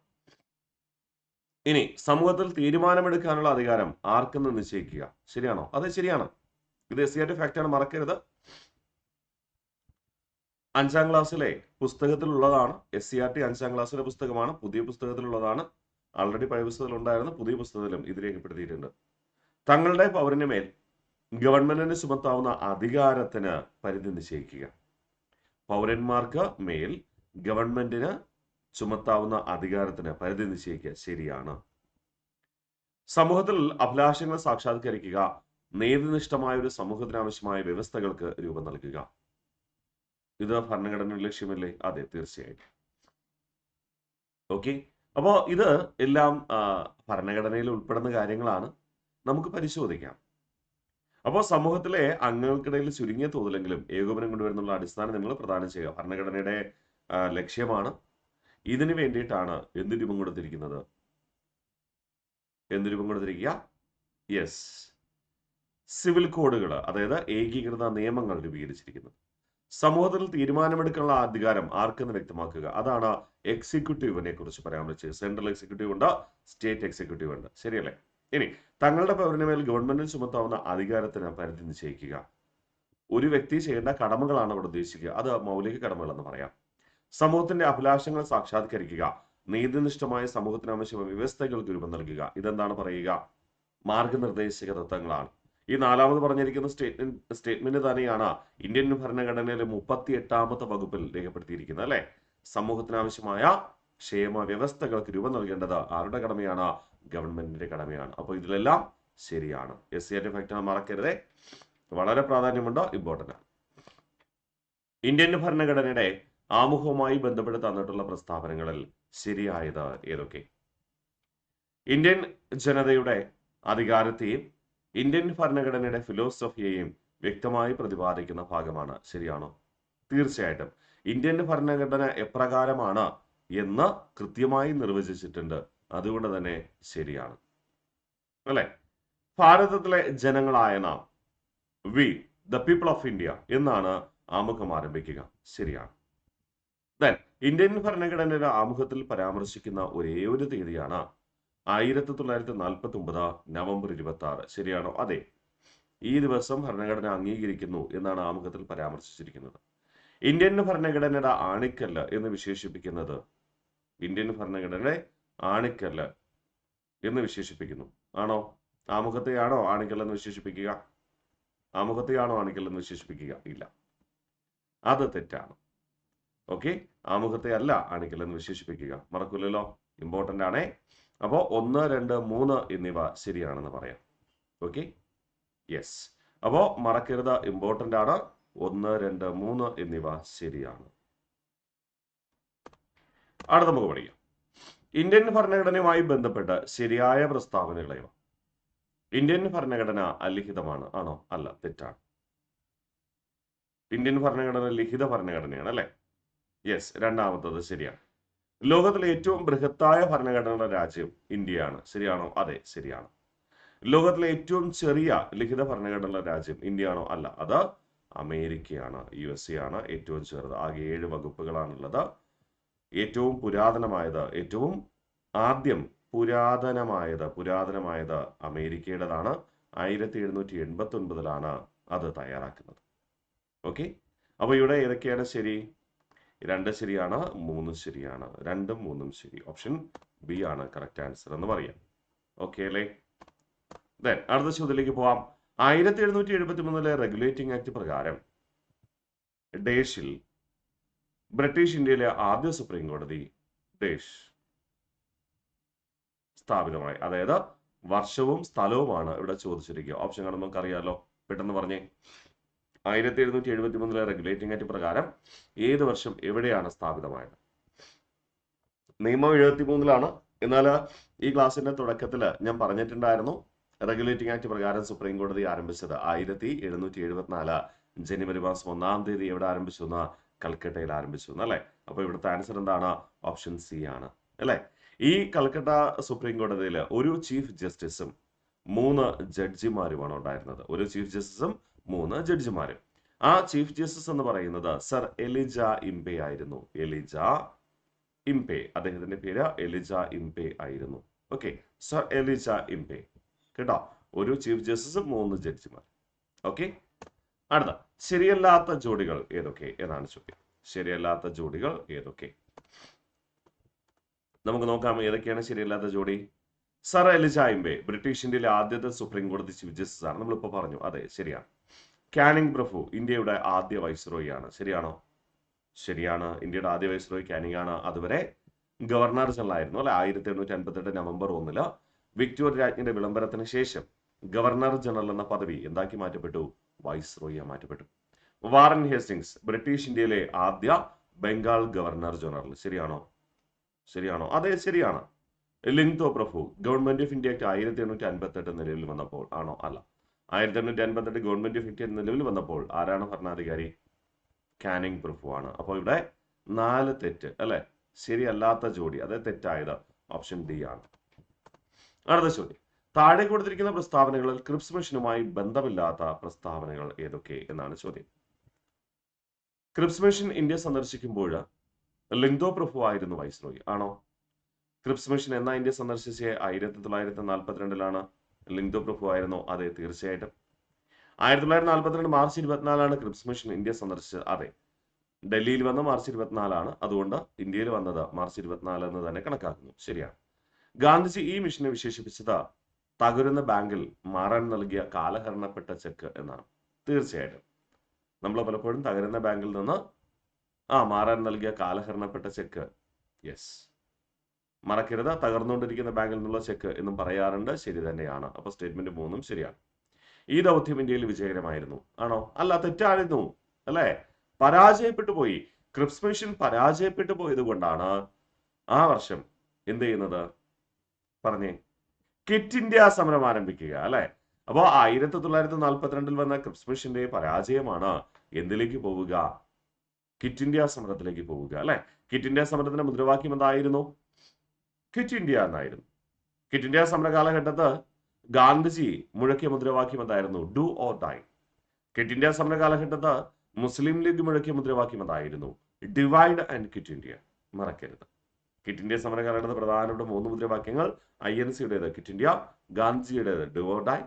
ഇനി സമൂഹത്തിൽ തീരുമാനമെടുക്കാനുള്ള അധികാരം ആർക്കെന്ന് നിശ്ചയിക്കുക. ശരിയാണോ? അതെ, ശരിയാണ്. ഇത് SCERT ഫാക്റ്റാണ്, മറക്കരുത്. 5ാം ക്ലാസ്സിലെ പുസ്തകത്തിലുള്ളതാണ്. SCERT 5ാം ക്ലാസ്സിലെ പുസ്തകമാണ്, പുതിയ പുസ്തകത്തിലുള്ളതാണ്. ആൾറെഡി പഴയ പുസ്തകത്തിൽ ഉണ്ടായിരുന്നു, പുതിയ പുസ്തകത്തിലും ഇത് രേഖപ്പെടുത്തിയിട്ടുണ്ട്. തങ്ങളുടെ പൗരന് മേൽ ഗവൺമെന്റിന് ചുമത്താവുന്ന അധികാരത്തിന് പരിധി നിശ്ചയിക്കുക. പൗരന്മാർക്ക് മേൽ ഗവൺമെന്റിന് ചുമത്താവുന്ന അധികാരത്തിന് പരിധി നിശ്ചയിക്കുക. ശരിയാണ്. സമൂഹത്തിൽ അഭിലാഷങ്ങൾ സാക്ഷാത്കരിക്കുക. നീതിനിഷ്ഠമായ ഒരു സമൂഹത്തിനാവശ്യമായ വ്യവസ്ഥകൾക്ക് രൂപം നൽകുക. ഇത് ഭരണഘടനയുടെ ലക്ഷ്യമല്ലേ? അതെ, തീർച്ചയായിട്ടും. ഓക്കെ. അപ്പോൾ ഇത് എല്ലാം ഭരണഘടനയിൽ ഉൾപ്പെടുന്ന കാര്യങ്ങളാണ്. നമുക്ക് പരിശോധിക്കാം. അപ്പോൾ സമൂഹത്തിലെ അംഗങ്ങൾക്കിടയിൽ ചുരുങ്ങിയ തോതിലെങ്കിലും ഏകോപനം കൊണ്ടുവരുന്നുള്ള അടിസ്ഥാന നിയമങ്ങൾ പ്രദാനം ചെയ്യുക ഭരണഘടനയുടെ ലക്ഷ്യമാണ്. ഇതിനു വേണ്ടിയിട്ടാണ് എന്ത് രൂപം കൊടുത്തിരിക്കുന്നത്? എന്ത് രൂപം കൊടുത്തിരിക്കുക? യെസ്, സിവിൽ കോഡുകൾ, അതായത് ഏകീകൃത നിയമങ്ങൾ രൂപീകരിച്ചിരിക്കുന്നത്. സമൂഹത്തിൽ തീരുമാനമെടുക്കാനുള്ള അധികാരം ആർക്കെന്ന് വ്യക്തമാക്കുക. അതാണ് എക്സിക്യൂട്ടീവിനെ കുറിച്ച് പരാമർശിച്ചത്. സെൻട്രൽ എക്സിക്യൂട്ടീവ് ഉണ്ട്, സ്റ്റേറ്റ് എക്സിക്യൂട്ടീവ് ഉണ്ട്. ശരിയല്ലേ? ഇനി തങ്ങളുടെ പൗരന് മേൽ ഗവൺമെന്റിന് ചുമത്താവുന്ന അധികാരത്തിന് പരിധി നിശ്ചയിക്കുക. ഒരു വ്യക്തി ചെയ്യേണ്ട കടമകളാണ് ഇവിടെ ഉദ്ദേശിക്കുക. അത് മൗലിക കടമകൾ എന്ന് പറയാം. സമൂഹത്തിന്റെ അഭിലാഷങ്ങൾ സാക്ഷാത്കരിക്കുക. നീതിനിഷ്ഠമായ സമൂഹത്തിനാവശ്യമായ വ്യവസ്ഥകൾക്ക് രൂപം നൽകുക. ഇതെന്താണ് പറയുക? മാർഗനിർദ്ദേശക തത്വങ്ങളാണ്. ഈ 4ാമത് പറഞ്ഞിരിക്കുന്ന സ്റ്റേറ്റ്മെന്റ് തന്നെയാണ് ഇന്ത്യൻ ഭരണഘടനയിലെ 38ാമത്തെ വകുപ്പിൽ രേഖപ്പെടുത്തിയിരിക്കുന്നത് അല്ലെ. സമൂഹത്തിനാവശ്യമായ ക്ഷേമ വ്യവസ്ഥകൾക്ക് രൂപം നൽകേണ്ടത് ആരുടെ കടമയാണ്? ഗവൺമെന്റിന്റെ കടമയാണ്. അപ്പോൾ ഇതിലെല്ലാം ശരിയാണ്. SCERT ഫാക്റ്റ് മറക്കരുതേ, വളരെ പ്രാധാന്യമുണ്ട്, ഇമ്പോർട്ടന്റ് ആണ്. ഇന്ത്യൻ ഭരണഘടനയുടെ ആമുഖവുമായി ബന്ധപ്പെട്ട് തന്നിട്ടുള്ള പ്രസ്താവനകളിൽ ശരിയായത് ഏതൊക്കെ? ഇന്ത്യൻ ജനതയുടെ അധികാരത്തെയും ഇന്ത്യൻ ഭരണഘടനയുടെ ഫിലോസഫിയെയും വ്യക്തമായി പ്രതിപാദിക്കുന്ന ഭാഗമാണ്. ശരിയാണോ? തീർച്ചയായിട്ടും. ഇന്ത്യൻ ഭരണഘടന എപ്രകാരമാണ് എന്ന് കൃത്യമായി നിർവചിച്ചിട്ടുണ്ട്. അതുകൊണ്ട് തന്നെ ശരിയാണ് അല്ലെ. ഭാരതത്തിലെ ജനങ്ങളായ നാം, we the people of India എന്നാണ് ആമുഖം ആരംഭിക്കുക. ശരിയാണ്. ദെൻ ഇന്ത്യൻ ഭരണഘടനയുടെ ആമുഖത്തിൽ പരാമർശിക്കുന്ന ഒരേ ഒരു തീയതിയാണ് 1949 നവംബർ 26. ശരിയാണോ? അതെ. ഈ ദിവസം ഭരണഘടന അംഗീകരിക്കുന്നു എന്നാണ് ആമുഖത്തിൽ പരാമർശിച്ചിരിക്കുന്നത്. ഇന്ത്യൻ ഭരണഘടനയുടെ ആണിക്കല്ല് എന്ന് വിശേഷിപ്പിക്കുന്നത്, ഇന്ത്യൻ ഭരണഘടനയുടെ ആണിക്കല്ല് എന്ന് വിശേഷിപ്പിക്കുന്നു. ആണോ? ആമുഖത്തെയാണോ ആണിക്കല്ലെന്ന് വിശേഷിപ്പിക്കുക? ആമുഖത്തെയാണോ ആണിക്കല്ലെന്ന് വിശേഷിപ്പിക്കുക? ഇല്ല, അത് തെറ്റാണ്. ഓക്കെ, ആമുഖത്തെ അല്ല ആണിക്കല്ലെന്ന് വിശേഷിപ്പിക്കുക. മറക്കില്ലല്ലോ, ഇമ്പോർട്ടന്റ് ആണേ. അപ്പോൾ 1, 2, 3 എന്നിവ ശരിയാണെന്ന് പറയാം. Okay, yes. അപ്പോൾ മറക്കരുത്, ഇമ്പോർട്ടന്റ് ആണ്. 1, 2, 3 എന്നിവ ശരിയാണ്. അടുത്ത നമുക്ക് പഠിക്കാം. ഇന്ത്യൻ ഭരണഘടനയുമായി ബന്ധപ്പെട്ട് ശരിയായ പ്രസ്താവനകളെയോ? ഇന്ത്യൻ ഭരണഘടന അലിഖിതമാണ്. ആണോ? അല്ല, തെറ്റാണ്. ഇന്ത്യൻ ഭരണഘടന ലിഖിത ഭരണഘടനയാണ് അല്ലെ. യെസ്, 2ാമത്തത് ശരിയാണ്. ലോകത്തിലെ ഏറ്റവും ബൃഹത്തായ ഭരണഘടനാ രാജ്യം ഇന്ത്യയാണ്. ശരിയാണോ? അതെ, ശരിയാണ്. ലോകത്തിലെ ഏറ്റവും ചെറിയ ലിഖിത ഭരണഘടനാ രാജ്യം ഇന്ത്യയാണോ? അല്ല, അത് അമേരിക്കയാണ്. USA ആണ് ഏറ്റവും ചെറുത്. ആകെ 7 വകുപ്പുകളാണുള്ളത്. ഏറ്റവും പുരാതനമായത്, ഏറ്റവും ആദ്യം പുരാതനമായത് അമേരിക്കയുടേതാണ്. 1789 അത് തയ്യാറാക്കുന്നത്. ഓക്കെ, അപ്പോൾ ഇവിടെ ഏതൊക്കെയാണ് ശരി? 2 ശരിയാണ്, 3 ശരിയാണ്. 2ഉം 3ഉം ശരി. ഓപ്ഷൻ ബി ആണ് കറക്റ്റ് ആൻസർ എന്ന് പറയാം. ഓക്കെ അല്ലേ? ദെൻ അടുത്ത ചോദ്യത്തിലേക്ക് പോവാം. 1773 റെഗുലേറ്റിംഗ് ആക്ട് പ്രകാരം ഡേഷിൽ ബ്രിട്ടീഷ് ഇന്ത്യയിലെ ആദ്യ സുപ്രീം കോടതി ഡേഷ്. സ്ഥാപിതമായി. അതായത് വർഷവും സ്ഥലവുമാണ് ഇവിടെ ചോദിച്ചിരിക്കുക. ഓപ്ഷൻ കാണുമ്പോൾ നമുക്ക് അറിയാലോ, പെട്ടെന്ന് പറഞ്ഞേ. 1773 റെഗുലേറ്റിംഗ് ആക്ട് പ്രകാരം ഏത് വർഷം എവിടെയാണ് സ്ഥാപിതമായത്? നിയമം 73 എന്നാൽ ഈ ക്ലാസ്സിന്റെ തുടക്കത്തിൽ ഞാൻ പറഞ്ഞിട്ടുണ്ടായിരുന്നു, റെഗുലേറ്റിംഗ് ആക്ട് പ്രകാരം സുപ്രീം കോടതി ആരംഭിച്ചത് 1774 ജനുവരി മാസം 1-ാം തീയതി എവിടെ ആരംഭിച്ചു എന്ന്? കൽക്കട്ടയിൽ ആരംഭിച്ചു എന്നല്ലേ. അപ്പൊ ഇവിടുത്തെ ആൻസർ എന്താണ്? ഓപ്ഷൻ സി ആണ് അല്ലെ. ഈ കൽക്കട്ട സുപ്രീം കോടതിയിൽ ഒരു ചീഫ് ജസ്റ്റിസും 3 ജഡ്ജിമാരുമാണ് ഉണ്ടായിരുന്നത്. ഒരു ചീഫ് ജസ്റ്റിസും 3 ജഡ്ജിമാരും. ആ ചീഫ് ജസ്റ്റിസ് എന്ന് പറയുന്നത് സർ എലിജ ഇംപെ ആയിരുന്നു. എലിജ ഇംപെ, അദ്ദേഹത്തിന്റെ പേര് എലിജ ഇംപെ ആയിരുന്നു. Okay, sir Elijah ഇംപെ. കേട്ടോ, ഒരു ചീഫ് ജസ്റ്റിസും 3 ജഡ്ജിമാർ. ഓക്കെ, അടുത്ത ശരിയല്ലാത്ത ജോഡികൾ ഏതൊക്കെ എന്നാണ് ചോദ്യം. ശരിയല്ലാത്ത ജോഡികൾ ഏതൊക്കെ? നമുക്ക് നോക്കാം ഏതൊക്കെയാണ് ശരിയല്ലാത്ത ജോഡി. സർ എലിജ ഇംപെ ബ്രിട്ടീഷ് ഇന്ത്യയിലെ ആദ്യത്തെ സുപ്രീം കോടതി ചീഫ് ജസ്റ്റിസ് ആണ്. നമ്മളിപ്പോ പറഞ്ഞു, അതെ ശരിയാണ്. കാനിങ് പ്രഭു ഇന്ത്യയുടെ ആദ്യ വൈസ്രോയി ആണ്. ശരിയാണോ? ശരിയാണ്, ഇന്ത്യയുടെ ആദ്യ വൈസ്രോയി കാനിങ് ആണ്. അതുവരെ ഗവർണർ ജനറൽ ആയിരുന്നു അല്ലെ. 1858 നവംബർ 1 വിക്ടോറിയ രാജ്ഞിയുടെ വിളംബരത്തിന് ശേഷം ഗവർണർ ജനറൽ എന്ന പദവി എന്താക്കി മാറ്റപ്പെട്ടു? വൈസ്രോയിയെ മാറ്റപ്പെട്ടു. വാറൻ ഹേസ്റ്റിങ്സ് ബ്രിട്ടീഷ് ഇന്ത്യയിലെ ആദ്യ ബംഗാൾ ഗവർണർ ജനറൽ. ശരിയാണോ? ശരിയാണോ? അതെ ശരിയാണ്. ലിങ്തോ പ്രഭു ഗവൺമെന്റ് ഓഫ് ഇന്ത്യ ആക്ട് 1858 നിലവിൽ വന്നപ്പോൾ ആണോ? അല്ല. 1858 ഗവൺമെന്റ് ഓഫ് ഇന്ത്യ നിലവിൽ വന്നപ്പോൾ ആരാണ് ഭരണാധികാരി? കാനിങ് പ്രഭു ആണ്. അപ്പോൾ ഇവിടെ 4 തെറ്റ് അല്ലെ. ശരിയല്ലാത്ത ജോഡി, അതായത് തെറ്റായത് ഓപ്ഷൻ ഡി ആണ്. അടുത്ത ചോദ്യം, താഴെ കൊടുത്തിരിക്കുന്ന പ്രസ്താവനകളിൽ ക്രിപ്സ് മിഷനുമായി ബന്ധമില്ലാത്ത പ്രസ്താവനകൾ ഏതൊക്കെ എന്നാണ് ചോദ്യം. ക്രിപ്സ് മിഷൻ ഇന്ത്യ സന്ദർശിക്കുമ്പോൾ ലിങ്തോ പ്രഭു ആയിരുന്നു വൈസ്രോയി ആണോ? ക്രിപ്സ് മിഷൻ എന്നാ ഇന്ത്യ സന്ദർശിച്ച 1942 ലിങ്തോ പ്രഭു ആയിരുന്നു. അതെ തീർച്ചയായിട്ടും. 1942 മാർച്ച് 24 ക്രിപ്സ് മിഷൻ ഇന്ത്യ സന്ദർശിച്ചത്. അതെ, ഡൽഹിയിൽ വന്ന മാർച്ച് 24 അതുകൊണ്ട് ഇന്ത്യയിൽ വന്നത് മാർച്ച് 24 എന്ന് തന്നെ കണക്കാക്കുന്നു. ശരിയാണ്. ഗാന്ധിജി ഈ മിഷനെ വിശേഷിപ്പിച്ചത് തകരുന്ന ബാങ്കിൽ മാറാൻ നൽകിയ കാലഹരണപ്പെട്ട ചെക്ക് എന്നാണ്. തീർച്ചയായിട്ടും നമ്മൾ പലപ്പോഴും തകരുന്ന ബാങ്കിൽ നിന്ന് മാറാൻ നൽകിയ കാലഹരണപ്പെട്ട ചെക്ക്, യെസ്, മറക്കരുത്, തകർന്നുകൊണ്ടിരിക്കുന്ന ബാങ്കിൽ നിന്നുള്ള ചെക്ക് എന്നും പറയാറുണ്ട്. ശരി തന്നെയാണ്. അപ്പൊ സ്റ്റേറ്റ്മെന്റ് 3 ശരിയാണ്. ഈ ദൗത്യം ഇന്ത്യയിൽ വിജയകരമായിരുന്നു ആണോ? അല്ല, തെറ്റായിരുന്നു അല്ലെ. പരാജയപ്പെട്ടു പോയി. ക്രിപ്സ് മിഷൻ പരാജയപ്പെട്ടു പോയത് കൊണ്ടാണ് ആ വർഷം എന്ത് ചെയ്യുന്നത്? പറഞ്ഞേ. ക്വിറ്റ് ഇന്ത്യ സമരം ആരംഭിക്കുക അല്ലെ. അപ്പോ 1942 വന്ന ക്രിപ്സ് മിഷന്റെ പരാജയമാണ് എന്തിലേക്ക് പോവുക? ക്വിറ്റ് ഇന്ത്യ സമരത്തിലേക്ക് പോവുക അല്ലെ. ക്വിറ്റ് ഇന്ത്യ സമരത്തിന്റെ മുദ്രാവാക്യം എന്തായിരുന്നു? ക്വിറ്റ് ഇന്ത്യ എന്നായിരുന്നു. ക്വിറ്റ് ഇന്ത്യ സമര കാലഘട്ടത്ത് ഗാന്ധിജി മുഴക്കിയ മുദ്രാവാക്യം എന്തായിരുന്നു? Do or die. Quit India സമര കാലഘട്ടത്ത് മുസ്ലിം ലീഗ് മുഴക്കിയ മുദ്രാവാക്യം എന്തായിരുന്നു? Divide and quit India. മറക്കരുത്. ക്വിറ്റ് ഇന്ത്യ സമര കാലഘട്ടത്ത് പ്രധാനപ്പെട്ട 3 മുദ്രാവാക്യങ്ങൾ INC-യുടേത് ക്വിറ്റ് ഇന്ത്യ, ഗാന്ധിജിയുടേത് ഡു ഓർ ഡൈ,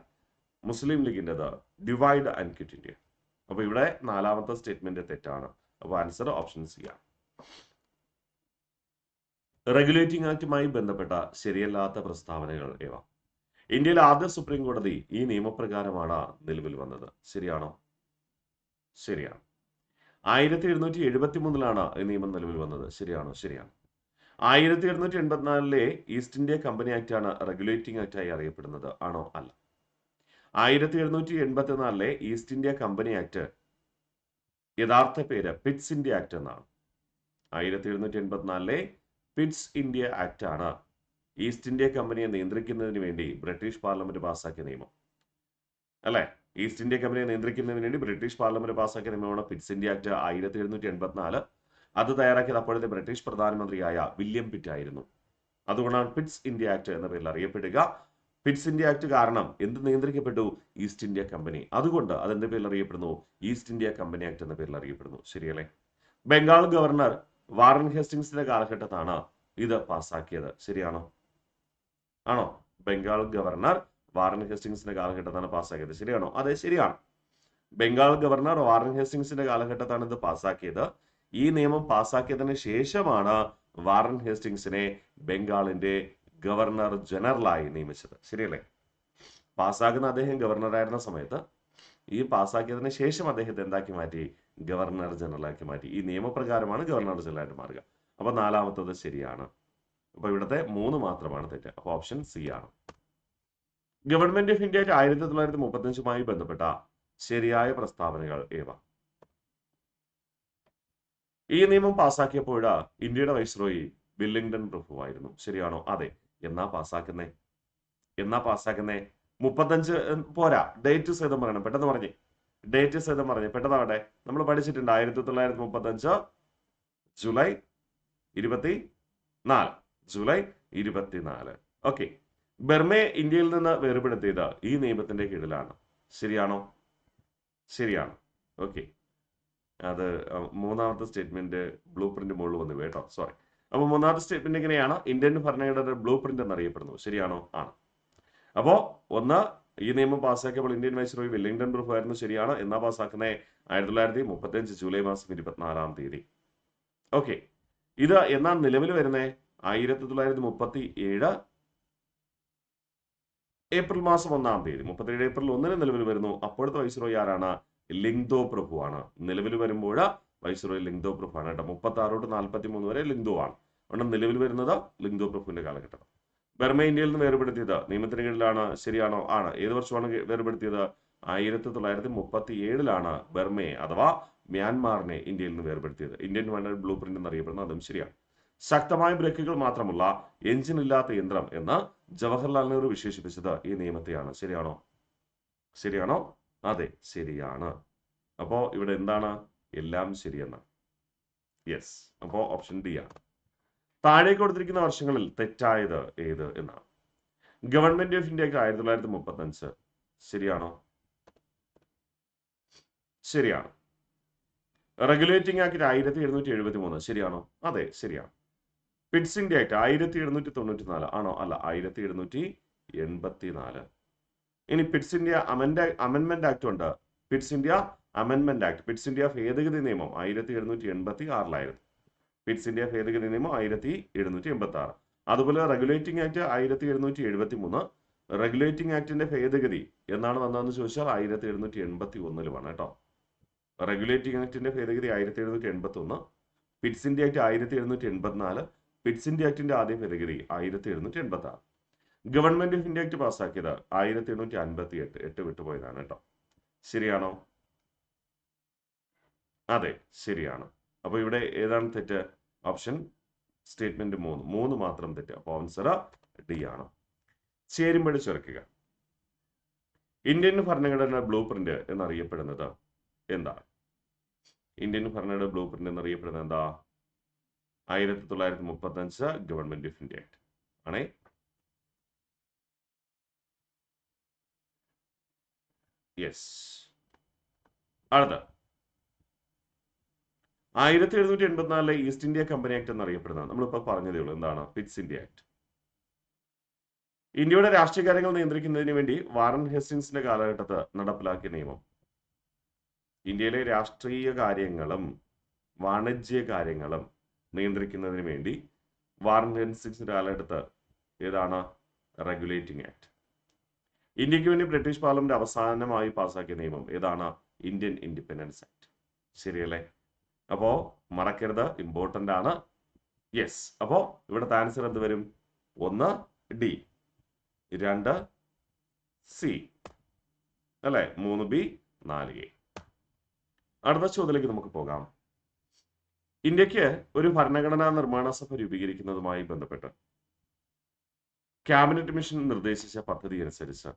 മുസ്ലിം ലീഗിൻ്റെത് ഡിവൈഡ് ആൻഡ് ക്വിറ്റ് ഇന്ത്യ. അപ്പൊ ഇവിടെ 4ാമത്തെ സ്റ്റേറ്റ്മെന്റ് തെറ്റാണ്. അപ്പൊ ആൻസർ ഓപ്ഷൻ സി ആണ്. റെഗുലേറ്റിംഗ് ആക്ടുമായി ബന്ധപ്പെട്ട ശരിയല്ലാത്ത പ്രസ്താവനകൾ ഏവ? ഇന്ത്യയിലെ ആദ്യ സുപ്രീം കോടതി ഈ നിയമപ്രകാരമാണ് നിലവിൽ വന്നത്. ശരിയാണോ? ശരിയാണ്. 1773 ഈ നിയമം നിലവിൽ വന്നത്. ശരിയാണോ? ശരിയാണ്. 1784 ഈസ്റ്റ് ഇന്ത്യ കമ്പനി ആക്ട് ആണ് റെഗുലേറ്റിംഗ് ആക്ട് ആയി അറിയപ്പെടുന്നത് ആണോ? അല്ല. 1784 ഈസ്റ്റ് ഇന്ത്യ കമ്പനി ആക്ട് യഥാർത്ഥ പേര് പിറ്റ്സ് ഇന്ത്യ ആക്ട് എന്നാണ്. 1784 പിറ്റ്സ് ഇന്ത്യ ആക്ട് ആണ് ഈസ്റ്റ് ഇന്ത്യ കമ്പനിയെ നിയന്ത്രിക്കുന്നതിന് വേണ്ടി ബ്രിട്ടീഷ് പാർലമെന്റ് പാസാക്കിയ നിയമം അല്ലെ. ഈസ്റ്റ് ഇന്ത്യ കമ്പനിയെ നിയന്ത്രിക്കുന്നതിന് വേണ്ടി ബ്രിട്ടീഷ് പാർലമെന്റ് പാസാക്കിയ നിയമമാണ് പിറ്റ്സ് ഇന്ത്യ ആക്ട് 1784. അത് തയ്യാറാക്കിയത് അപ്പോഴത്തെ ബ്രിട്ടീഷ് പ്രധാനമന്ത്രിയായ വില്യം പിറ്റ് ആയിരുന്നു. അതുകൊണ്ടാണ് പിറ്റ്സ് ഇന്ത്യ ആക്ട് എന്ന പേരിൽ അറിയപ്പെടുക. പിറ്റ്സ് ഇന്ത്യ ആക്ട് കാരണം എന്ത് നിയന്ത്രിക്കപ്പെട്ടു? East India company. അതുകൊണ്ട് അതെന്ത് പേരിൽ അറിയപ്പെടുന്നു? ഈസ്റ്റ് ഇന്ത്യ കമ്പനി ആക്ട് എന്ന പേരിൽ അറിയപ്പെടുന്നു. ശരിയല്ലേ? ബംഗാൾ ഗവർണർ വാറൻ ഹേസ്റ്റിങ്സിന്റെ കാലഘട്ടത്താണ് ഇത് പാസാക്കിയത്. ശരിയാണോ? ആണോ? ബംഗാൾ ഗവർണർ വാറൻ ഹേസ്റ്റിങ്സിന്റെ കാലഘട്ടത്താണ് പാസാക്കിയത്. ശരിയാണോ? അതെ ശരിയാണ്. ബംഗാൾ ഗവർണർ വാറൻ ഹേസ്റ്റിങ്സിന്റെ കാലഘട്ടത്താണ് ഇത് പാസാക്കിയത്. ഈ നിയമം പാസാക്കിയതിന് ശേഷമാണ് വാറൻ ഹേസ്റ്റിങ്സിനെ ബംഗാളിന്റെ ഗവർണർ ജനറലായി നിയമിച്ചത്. ശരിയല്ലേ? പാസ്സാക്കുന്ന അദ്ദേഹം ഗവർണറായിരുന്ന സമയത്ത് ഈ പാസ്സാക്കിയതിന് ശേഷം അദ്ദേഹത്തെ എന്താക്കി മാറ്റി? ഗവർണർ ജനറലാക്കി മാറ്റി. ഈ നിയമപ്രകാരമാണ് ഗവർണർ ജനറലായിട്ട് മാറുക. അപ്പൊ 4ാമത്തത് ശരിയാണ്. അപ്പോൾ ഇവിടുത്തെ 3 മാത്രമാണ് തെറ്റ്. അപ്പോൾ ഓപ്ഷൻ സി ആണ്. ഗവൺമെന്റ് ഓഫ് ഇന്ത്യ 1935 ബന്ധപ്പെട്ട ശരിയായ പ്രസ്താവനകൾ ഏവ? ഈ നിയമം പാസാക്കിയപ്പോൾ ഇന്ത്യയുടെ വൈസ്രോയി വില്ലിംഗ്ടൺ പ്രഭുവായിരുന്നു. ശരിയാണോ? അതെ. എന്നാ പാസാക്കുന്നേ? 35 പോരാ, ഡേറ്റ് സഹിതം പറയണം. പെട്ടെന്ന് പറഞ്ഞേ, ഡേറ്റ് സഹിതം പറഞ്ഞേ, പെട്ടെന്നാവട്ടെ. നമ്മൾ പഠിച്ചിട്ടുണ്ട് 1935 ജൂലൈ 24. ജൂലൈ 24. ഓക്കെ. ബർമയെ ഇന്ത്യയിൽ നിന്ന് വേർപെടുത്തിയത് ഈ നിയമത്തിന്റെ കീഴിലാണ്. ശരിയാണോ? ശരിയാണ്. ഓക്കെ. അത് മൂന്നാമത്തെ സ്റ്റേറ്റ്മെന്റ് ബ്ലൂ പ്രിന്റ് മുകളിൽ വന്നു കേട്ടോ, സോറി. അപ്പോൾ മൂന്നാമത്തെ സ്റ്റേറ്റ്മെന്റ് ഇങ്ങനെയാണ്: ഇന്ത്യൻ ഭരണഘടനയുടെ ബ്ലൂ പ്രിന്റ് എന്നറിയപ്പെടുന്നു. ശരിയാണോ? ആണ്. അപ്പോൾ ഒന്ന്, ഈ നിയമം പാസ്സാക്കിയപ്പോൾ ഇന്ത്യൻ വൈസ്രോയി വെല്ലിംഗ്ടൺ പ്രഭുവായിരുന്നു. ശരിയാണ്. എന്നാ പാസ്സാക്കുന്നത്? 1935 ജൂലൈ മാസം 24. ഓക്കെ. ഇത് എന്നാ നിലവിൽ വരുന്നേ? 1937 ഏപ്രിൽ മാസം 1 37 ഏപ്രിൽ 1 നിലവിൽ വരുന്നു. അപ്പോഴത്തെ വൈസ്രോയി ആരാണ്? ലിങ്തോ പ്രഭുവാണ്. നിലവിൽ വരുമ്പോൾ വൈസ്രോയി ലിങ്തോ പ്രഭുവാണ് കേട്ടോ. 36 തൊട്ട് 43 വരെ ലിങ്തോ ആണ്. അതുകൊണ്ട് നിലവിൽ വരുന്നത് ലിങ്തോ പ്രഭുവിന്റെ കാലഘട്ടം. ബർമ ഇന്ത്യയിൽ നിന്ന് വേർപെടുത്തിയത് നിയമത്തിന് കീഴിലാണ്. ശരിയാണോ? ആണ്. ഏത് വർഷമാണ് വേർപെടുത്തിയത്? 1937 ബർമയെ അഥവാ മ്യാൻമാറിനെ ഇന്ത്യയിൽ നിന്ന് വേർപെടുത്തിയത്. ഇന്ത്യൻ ഫണ്ടമെന്റൽ ബ്ലൂ പ്രിന്റ് എന്നറിയപ്പെടുന്നത് അതും ശരിയാണ്. ശക്തമായ ബ്രേക്കുകൾ മാത്രമുള്ള എഞ്ചിൻ ഇല്ലാത്ത യന്ത്രം എന്ന് ജവഹർലാൽ നെഹ്റു വിശേഷിപ്പിച്ചത് ഈ നിയമത്തെയാണ്. ശരിയാണോ? ശരിയാണോ? അതെ, ശരിയാണ്. അപ്പോ ഇവിടെ എന്താണ്? എല്ലാം ശരിയെന്ന്. യെസ്. അപ്പോ ഓപ്ഷൻ ഡി ആണ്. താഴെ കൊടുത്തിരിക്കുന്ന വർഷങ്ങളിൽ തെറ്റായത് ഏത് എന്നാണ്. ഗവൺമെന്റ് ഓഫ് ഇന്ത്യക്ക് 1935. ശരിയാണോ? ശരിയാണ്. Regulating act 1773. ശരിയാണോ? അതെ, ശരിയാണ്. Pitt's India act 1794. ആണോ? അല്ല, 1784. ഇനി പിറ്റ്സ് ഇന്ത്യ അമെന്റ്മെന്റ് ആക്ട് ഉണ്ട്. Pitt's India amendment act, Pitt's India ഭേദഗതി നിയമം 1786. പിറ്റ്സ് ഇന്ത്യ ഭേദഗതി നിയമം 1786. അതുപോലെ റെഗുലേറ്റിംഗ് ആക്ട് 1773. റെഗുലേറ്റിംഗ് ആക്ടിന്റെ ഭേദഗതി എന്നാണ് വന്നതെന്ന് ചോദിച്ചാൽ 1781 കേട്ടോ. റെഗുലേറ്റിംഗ് ആക്ടിന്റെ ഭേദഗതി 1781. Pitt's India Act 1784. Pitt's India ആക്ടിന്റെ ആദ്യ ഭേദഗതി 1786. ഗവൺമെന്റ് ഓഫ് ഇന്ത്യ ആക്ട് പാസ്സാക്കിയത് 1858. 8 വിട്ടുപോയതാണ് കേട്ടോ. ശരിയാണോ? അതെ, ശരിയാണ്. അപ്പൊ ഇവിടെ ഏതാണ് തെറ്റ്? ഓപ്ഷൻ സ്റ്റേറ്റ്മെന്റ് 3 മാത്രം തെറ്റ്. അപ്പൊ ആൻസർ ഡി ആണ്. ചേരുംപടി ചേർക്കുക. ഇന്ത്യൻ ഭരണഘടന ബ്ലൂ പ്രിന്റ് എന്നറിയപ്പെടുന്നത് എന്താണ്? ഇന്ത്യൻ ഭരണഘടന ബ്ലൂ പ്രിന്റ് എന്നറിയപ്പെടുന്നത് എന്താ? 1935 ഗവൺമെന്റ് ഓഫ് ഇന്ത്യ ആക്ട് ആണേ. യെസ്. അടുത്ത 1784 ഈസ്റ്റ് ഇന്ത്യ കമ്പനി ആക്ട് എന്നറിയപ്പെടുന്നത് നമ്മളിപ്പോൾ പറഞ്ഞതേ ഉള്ളൂ. എന്താണ്? Pitt's India act. ഇന്ത്യയുടെ രാഷ്ട്രീയ കാര്യങ്ങൾ നിയന്ത്രിക്കുന്നതിന് വേണ്ടി വാറൻ ഹേസ്റ്റിങ്സിന്റെ കാലഘട്ടത്ത് നടപ്പിലാക്കിയ നിയമം. ഇന്ത്യയിലെ രാഷ്ട്രീയ കാര്യങ്ങളും വാണിജ്യ കാര്യങ്ങളും നിയന്ത്രിക്കുന്നതിന് വേണ്ടി വാറൻ ഹേസ്റ്റിങ്സിന്റെ കാലഘട്ടത്ത് ഏതാണ്? Regulating act. ഇന്ത്യക്ക് വേണ്ടി ബ്രിട്ടീഷ് പാർലമെന്റ് അവസാനമായി പാസാക്കിയ നിയമം ഏതാണ്? Indian independence act. ശരിയല്ലേ? അപ്പോ മറക്കരുത്, ഇമ്പോർട്ടന്റ് ആണ്. യെസ്. അപ്പോ ഇവിടുത്തെ ആൻസർ എന്ത് വരും? 1 ഡി, 2 സി അല്ലെ, 3 ബി, 4 എ. അടുത്ത ചോദ്യത്തിലേക്ക് നമുക്ക് പോകാം. ഇന്ത്യക്ക് ഒരു ഭരണഘടനാ നിർമ്മാണ സഭ രൂപീകരിക്കുന്നതുമായി ബന്ധപ്പെട്ട് ക്യാബിനറ്റ് മിഷൻ നിർദ്ദേശിച്ച പദ്ധതി അനുസരിച്ച്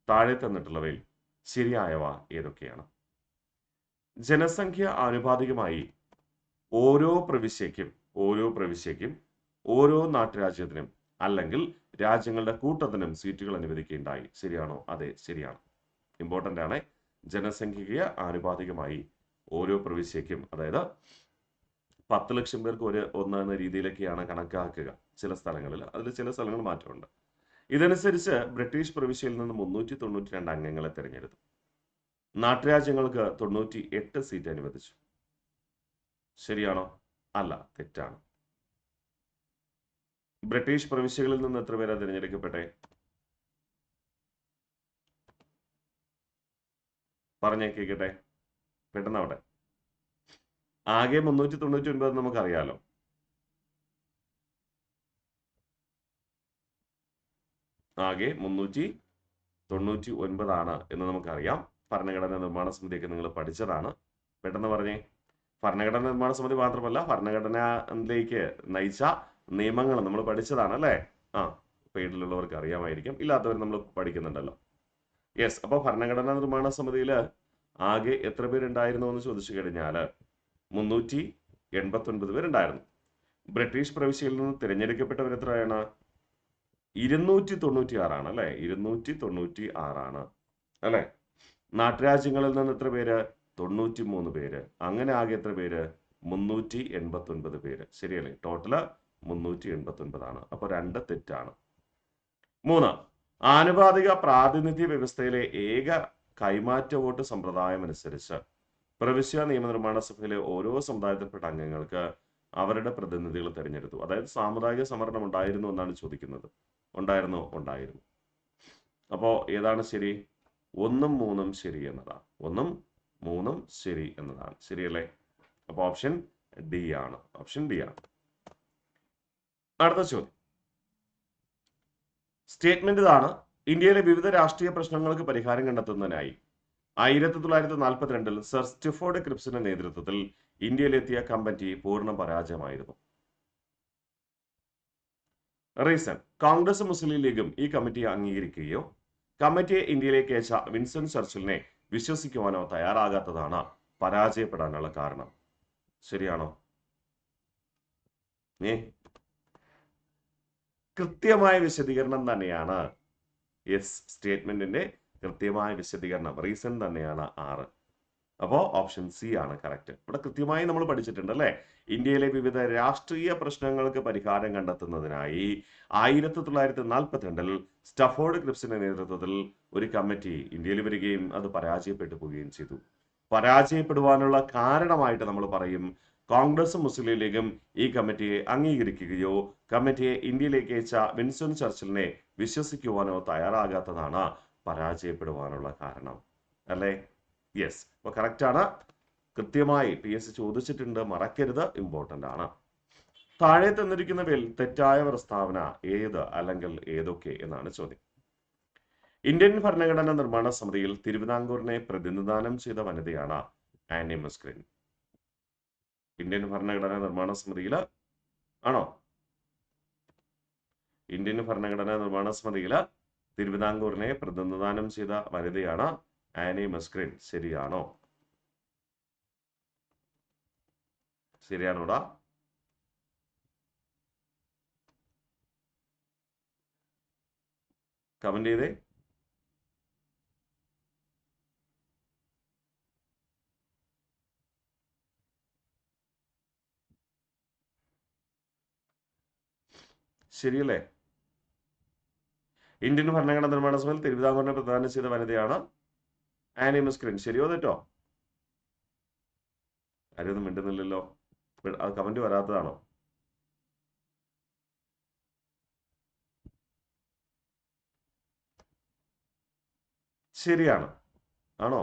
താഴെ തന്നിട്ടുള്ളവയിൽ ശരിയായവ ഏതൊക്കെയാണ്? ജനസംഖ്യ ആനുപാതികമായി ഓരോ പ്രവിശ്യയ്ക്കും ഓരോ നാട്ടുരാജ്യത്തിനും അല്ലെങ്കിൽ രാജ്യങ്ങളുടെ കൂട്ടത്തിനും സീറ്റുകൾ അനുവദിക്കുകയുണ്ടായി. ശരിയാണോ? അതെ, ശരിയാണ്. ഇമ്പോർട്ടന്റ് ആണ്. ജനസംഖ്യയ്ക്ക് ആനുപാതികമായി ഓരോ പ്രവിശ്യയ്ക്കും, അതായത് 10 ലക്ഷം പേർക്ക് ഒന്ന് എന്ന രീതിയിലൊക്കെയാണ് കണക്കാക്കുക ചില സ്ഥലങ്ങളിൽ. അതിൽ ചില സ്ഥലങ്ങൾ മാറ്റമുണ്ട്. ഇതനുസരിച്ച് ബ്രിട്ടീഷ് പ്രവിശ്യയിൽ നിന്ന് 392 അംഗങ്ങളെ തിരഞ്ഞെടുത്തു. നാട്ടുരാജ്യങ്ങൾക്ക് 98 സീറ്റ് അനുവദിച്ചു. ശരിയാണോ? അല്ല, തെറ്റാണ്. ബ്രിട്ടീഷ് പ്രവിശ്യകളിൽ നിന്ന് എത്ര പേരാ തിരഞ്ഞെടുക്കപ്പെട്ടെ? പറഞ്ഞേക്കട്ടെ, പെട്ടെന്നവിടെ. ആകെ 399 നമുക്കറിയാലോ. ആകെ 399 എന്ന് നമുക്കറിയാം. ഭരണഘടനാ നിർമ്മാണ സമിതിയൊക്കെ നിങ്ങൾ പഠിച്ചതാണ്. പെട്ടെന്ന് പറഞ്ഞേ. ഭരണഘടനാ നിർമ്മാണ സമിതി മാത്രമല്ല, ഭരണഘടനയിലേക്ക് നയിച്ച നിയമങ്ങൾ നമ്മൾ പഠിച്ചതാണ് അല്ലേ? ആ, പേരിലുള്ളവർക്ക് അറിയാമായിരിക്കും, ഇല്ലാത്തവർ നമ്മൾ പഠിക്കുന്നുണ്ടല്ലോ. യെസ്. അപ്പോൾ ഭരണഘടനാ നിർമ്മാണ സമിതിയിൽ ആകെ എത്ര പേരുണ്ടായിരുന്നു എന്ന് ചോദിച്ചു കഴിഞ്ഞാൽ 389 പേരുണ്ടായിരുന്നു. ബ്രിട്ടീഷ് പ്രവിശ്യയിൽ നിന്ന് തിരഞ്ഞെടുക്കപ്പെട്ടവർ എത്രയാണ്? 296 അല്ലെ? 296 അല്ലെ? നാട്ടുരാജ്യങ്ങളിൽ നിന്ന് എത്ര പേര്? 93 പേര്. അങ്ങനെ ആകെ എത്ര പേര്? 389 പേര്. ശരിയല്ലേ? ടോട്ടല് 389 അപ്പോൾ 2 തെറ്റാണ്. 3, ആനുപാതിക പ്രാതിനിധ്യ വ്യവസ്ഥയിലെ ഏക കൈമാറ്റ വോട്ട് സമ്പ്രദായം അനുസരിച്ച് പ്രവിശ്യ നിയമനിർമ്മാണ സഭയിലെ ഓരോ സമുദായത്തിൽപ്പെട്ട അംഗങ്ങൾക്ക് അവരുടെ പ്രതിനിധികൾ തിരഞ്ഞെടുത്തു. അതായത് സാമുദായിക സംവരണം ഉണ്ടായിരുന്നു എന്നാണ് ചോദിക്കുന്നത്. ഉണ്ടായിരുന്നോ? ഉണ്ടായിരുന്നു. അപ്പോൾ ഏതാണ് ശരി? 1ഉം 3ഉം ശരി എന്നതാണ്. 1ഉം 3ഉം ശരി എന്നതാണ്. ശരിയല്ലേ? അപ്പോൾ ഓപ്ഷൻ ഡി ആണ്. ഓപ്ഷൻ ഡി ആണ്. അടുത്ത ചോദ്യം. സ്റ്റേറ്റ്മെന്റ് ഇതാണ്: ഇന്ത്യയിലെ വിവിധ രാഷ്ട്രീയ പ്രശ്നങ്ങൾക്ക് പരിഹാരം കണ്ടെത്തുന്നതിനായി 1942 സർ സ്റ്റിഫോർഡ് ക്രിപ്സിന്റെ നേതൃത്വത്തിൽ ഇന്ത്യയിലെത്തിയ കമ്മിറ്റി പൂർണ്ണ പരാജയമായിരുന്നു. റീസൺ: കോൺഗ്രസും മുസ്ലിം ലീഗും ഈ കമ്മിറ്റിയെ അംഗീകരിക്കുകയോ കമ്മിറ്റിയെ ഇന്ത്യയിലേക്ക് അയച്ച വിൻസ്റ്റൺ ചർച്ചിലിനെ വിശ്വസിക്കുവാനോ തയ്യാറാകാത്തതാണ് പരാജയപ്പെടാനുള്ള കാരണം. ശരിയാണോ? കൃത്യമായ വിശദീകരണം തന്നെയാണ്. യെസ്, സ്റ്റേറ്റ്മെന്റിന്റെ കൃത്യമായ വിശദീകരണം, റീസൺ തന്നെയാണ് 6. അപ്പോൾ ഓപ്ഷൻ സി ആണ് കറക്റ്റ്. ഇവിടെ കൃത്യമായി നമ്മൾ പഠിച്ചിട്ടുണ്ട് അല്ലേ? ഇന്ത്യയിലെ വിവിധ രാഷ്ട്രീയ പ്രശ്നങ്ങൾക്ക് പരിഹാരം കണ്ടെത്തുന്നതിനായി 1942 സ്റ്റഫോർഡ് ക്രിപ്സിന്റെ നേതൃത്വത്തിൽ ഒരു കമ്മിറ്റി ഇന്ത്യയിൽ വരികയും അത് പരാജയപ്പെട്ടു പോവുകയും ചെയ്തു. പരാജയപ്പെടുവാനുള്ള കാരണമായിട്ട് നമ്മൾ പറയും കോൺഗ്രസും മുസ്ലിം ലീഗും ഈ കമ്മിറ്റിയെ അംഗീകരിക്കുകയോ കമ്മിറ്റിയെ ഇന്ത്യയിലേക്ക് അയച്ച വിൻസ്റ്റൺ ചർച്ചിലിനെ വിശ്വസിക്കുവാനോ തയ്യാറാകാത്തതാണ് പരാജയപ്പെടുവാനുള്ള കാരണം. അല്ലേ? യെസ്. അപ്പൊ കറക്റ്റ് ആണ്. കൃത്യമായി PSC ചോദിച്ചിട്ടുണ്ട്, മറക്കരുത്, ഇമ്പോർട്ടന്റ് ആണ്. താഴെ തന്നിരിക്കുന്നവയിൽ തെറ്റായ പ്രസ്താവന ഏത് അല്ലെങ്കിൽ ഏതൊക്കെ എന്നാണ് ചോദ്യം. ഇന്ത്യൻ ഭരണഘടനാ നിർമ്മാണ സമിതിയിൽ തിരുവിതാംകൂറിനെ പ്രതിനിധാനം ചെയ്ത വനിതയാണ് ആനി മസ്ക്രിൻ. ഇന്ത്യൻ ഭരണഘടനാ നിർമ്മാണ സമിതിയിൽ ആണോ? ഇന്ത്യൻ ഭരണഘടനാ നിർമ്മാണ സമിതിയിൽ തിരുവിതാംകൂറിനെ പ്രതിനിധാനം ചെയ്ത വനിതയാണ് ആനി മസ്ക്രിൻ. ശരിയാണോ? ശരിയാണോടാ? കമന്റ് ചെയ്തേ. ശരിയല്ലേ? ഇന്ത്യൻ ഭരണഘടനാ നിർമ്മാണ സഭയിൽ തിരുവിതാംകൂറിനെ പ്രതിനിധാനം ചെയ്ത വനിതയാണ് ആനി മസ്ക്രിൻ. ശരിയോ തെറ്റോ? ആരൊന്നും മിണ്ടുന്നില്ലല്ലോ. അത് കമന്റ് വരാത്തതാണോ? ശരിയാണ്. ആണോ?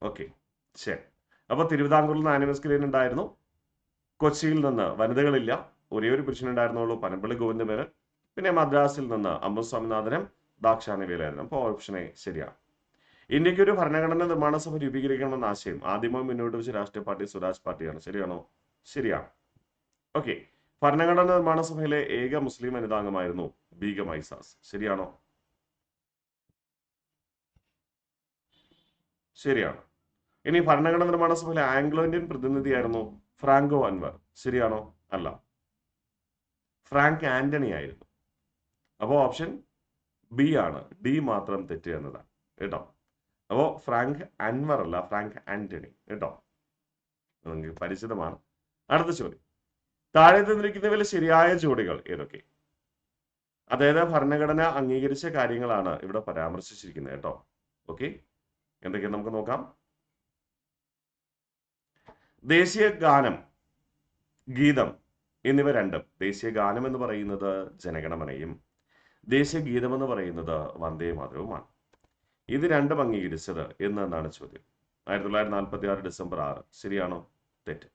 ഓക്കെ, ശരി. അപ്പൊ തിരുവിതാംകൂറിൽ നിന്ന് ആനി മസ്ക്രിൻ ഉണ്ടായിരുന്നു. കൊച്ചിയിൽ നിന്ന് വനിതകളില്ല, ഒരേ ഒരു പുരുഷനുണ്ടായിരുന്നുള്ളൂ, പനമ്പള്ളി ഗോവിന്ദമേനോൻ. പിന്നെ മദ്രാസിൽ നിന്ന് അമ്മു സ്വാമിനാഥനും ദാക്ഷായണി വേലായുധനും. അപ്പോൾ ഓപ്ഷൻ എ ശരിയാണ്. ഇന്ത്യക്ക് ഒരു ഭരണഘടനാ നിർമ്മാണ സഭ രൂപീകരിക്കണമെന്ന ആശയം ആദ്യമായി മുന്നോട്ട് വെച്ച രാഷ്ട്രീയ പാർട്ടി സ്വരാജ് പാർട്ടിയാണ്. ശരിയാണോ? ശരിയാണ്. ഓക്കെ. ഭരണഘടനാ നിർമ്മാണ സഭയിലെ ഏക മുസ്ലിം വനിതാംഗമായിരുന്നു ബീഗം ഐസാസ്. ശരിയാണോ? ശരിയാണ്. ഇനി ഭരണഘടനാ നിർമ്മാണ സഭയിലെ ആംഗ്ലോ ഇന്ത്യൻ പ്രതിനിധിയായിരുന്നു ഫ്രാങ്കോ അൻവർ. ശരിയാണോ? അല്ല, ഫ്രാങ്ക് ആന്റണി ആയിരുന്നു. അപ്പോൾ ഓപ്ഷൻ ബി ആണ്. ഡി മാത്രം തെറ്റ് എന്നതാണ് കേട്ടോ. അപ്പോൾ ഫ്രാങ്ക് അൻവർ അല്ല, ഫ്രാങ്ക് ആന്റണി കേട്ടോ. നിങ്ങൾക്ക് പരിചിതമാണ്. അടുത്ത ചോദ്യം. താഴെ തന്നിരിക്കുന്നവയിലെ ശരിയായ ജോഡികൾ ഏതൊക്കെ? അതായത് ഭരണഘടന അംഗീകരിച്ച കാര്യങ്ങളാണ് ഇവിടെ പരാമർശിച്ചിരിക്കുന്നത് കേട്ടോ. ഓക്കെ, എന്തൊക്കെയാണ് നമുക്ക് നോക്കാം. ദേശീയ ഗാനം, ഗീതം എന്നിവ രണ്ടും, ദേശീയ ഗാനം എന്ന് പറയുന്നത് ജനഗണമനയും ദേശീയ ഗീതം എന്ന് പറയുന്നത് വന്ദേ മാതരവുമാണ്. ഇത് രണ്ടും അംഗീകരിച്ചത് എന്നാണ് ചോദ്യം. 1946 ഡിസംബർ 6. ശരിയാണോ? തെറ്റ്.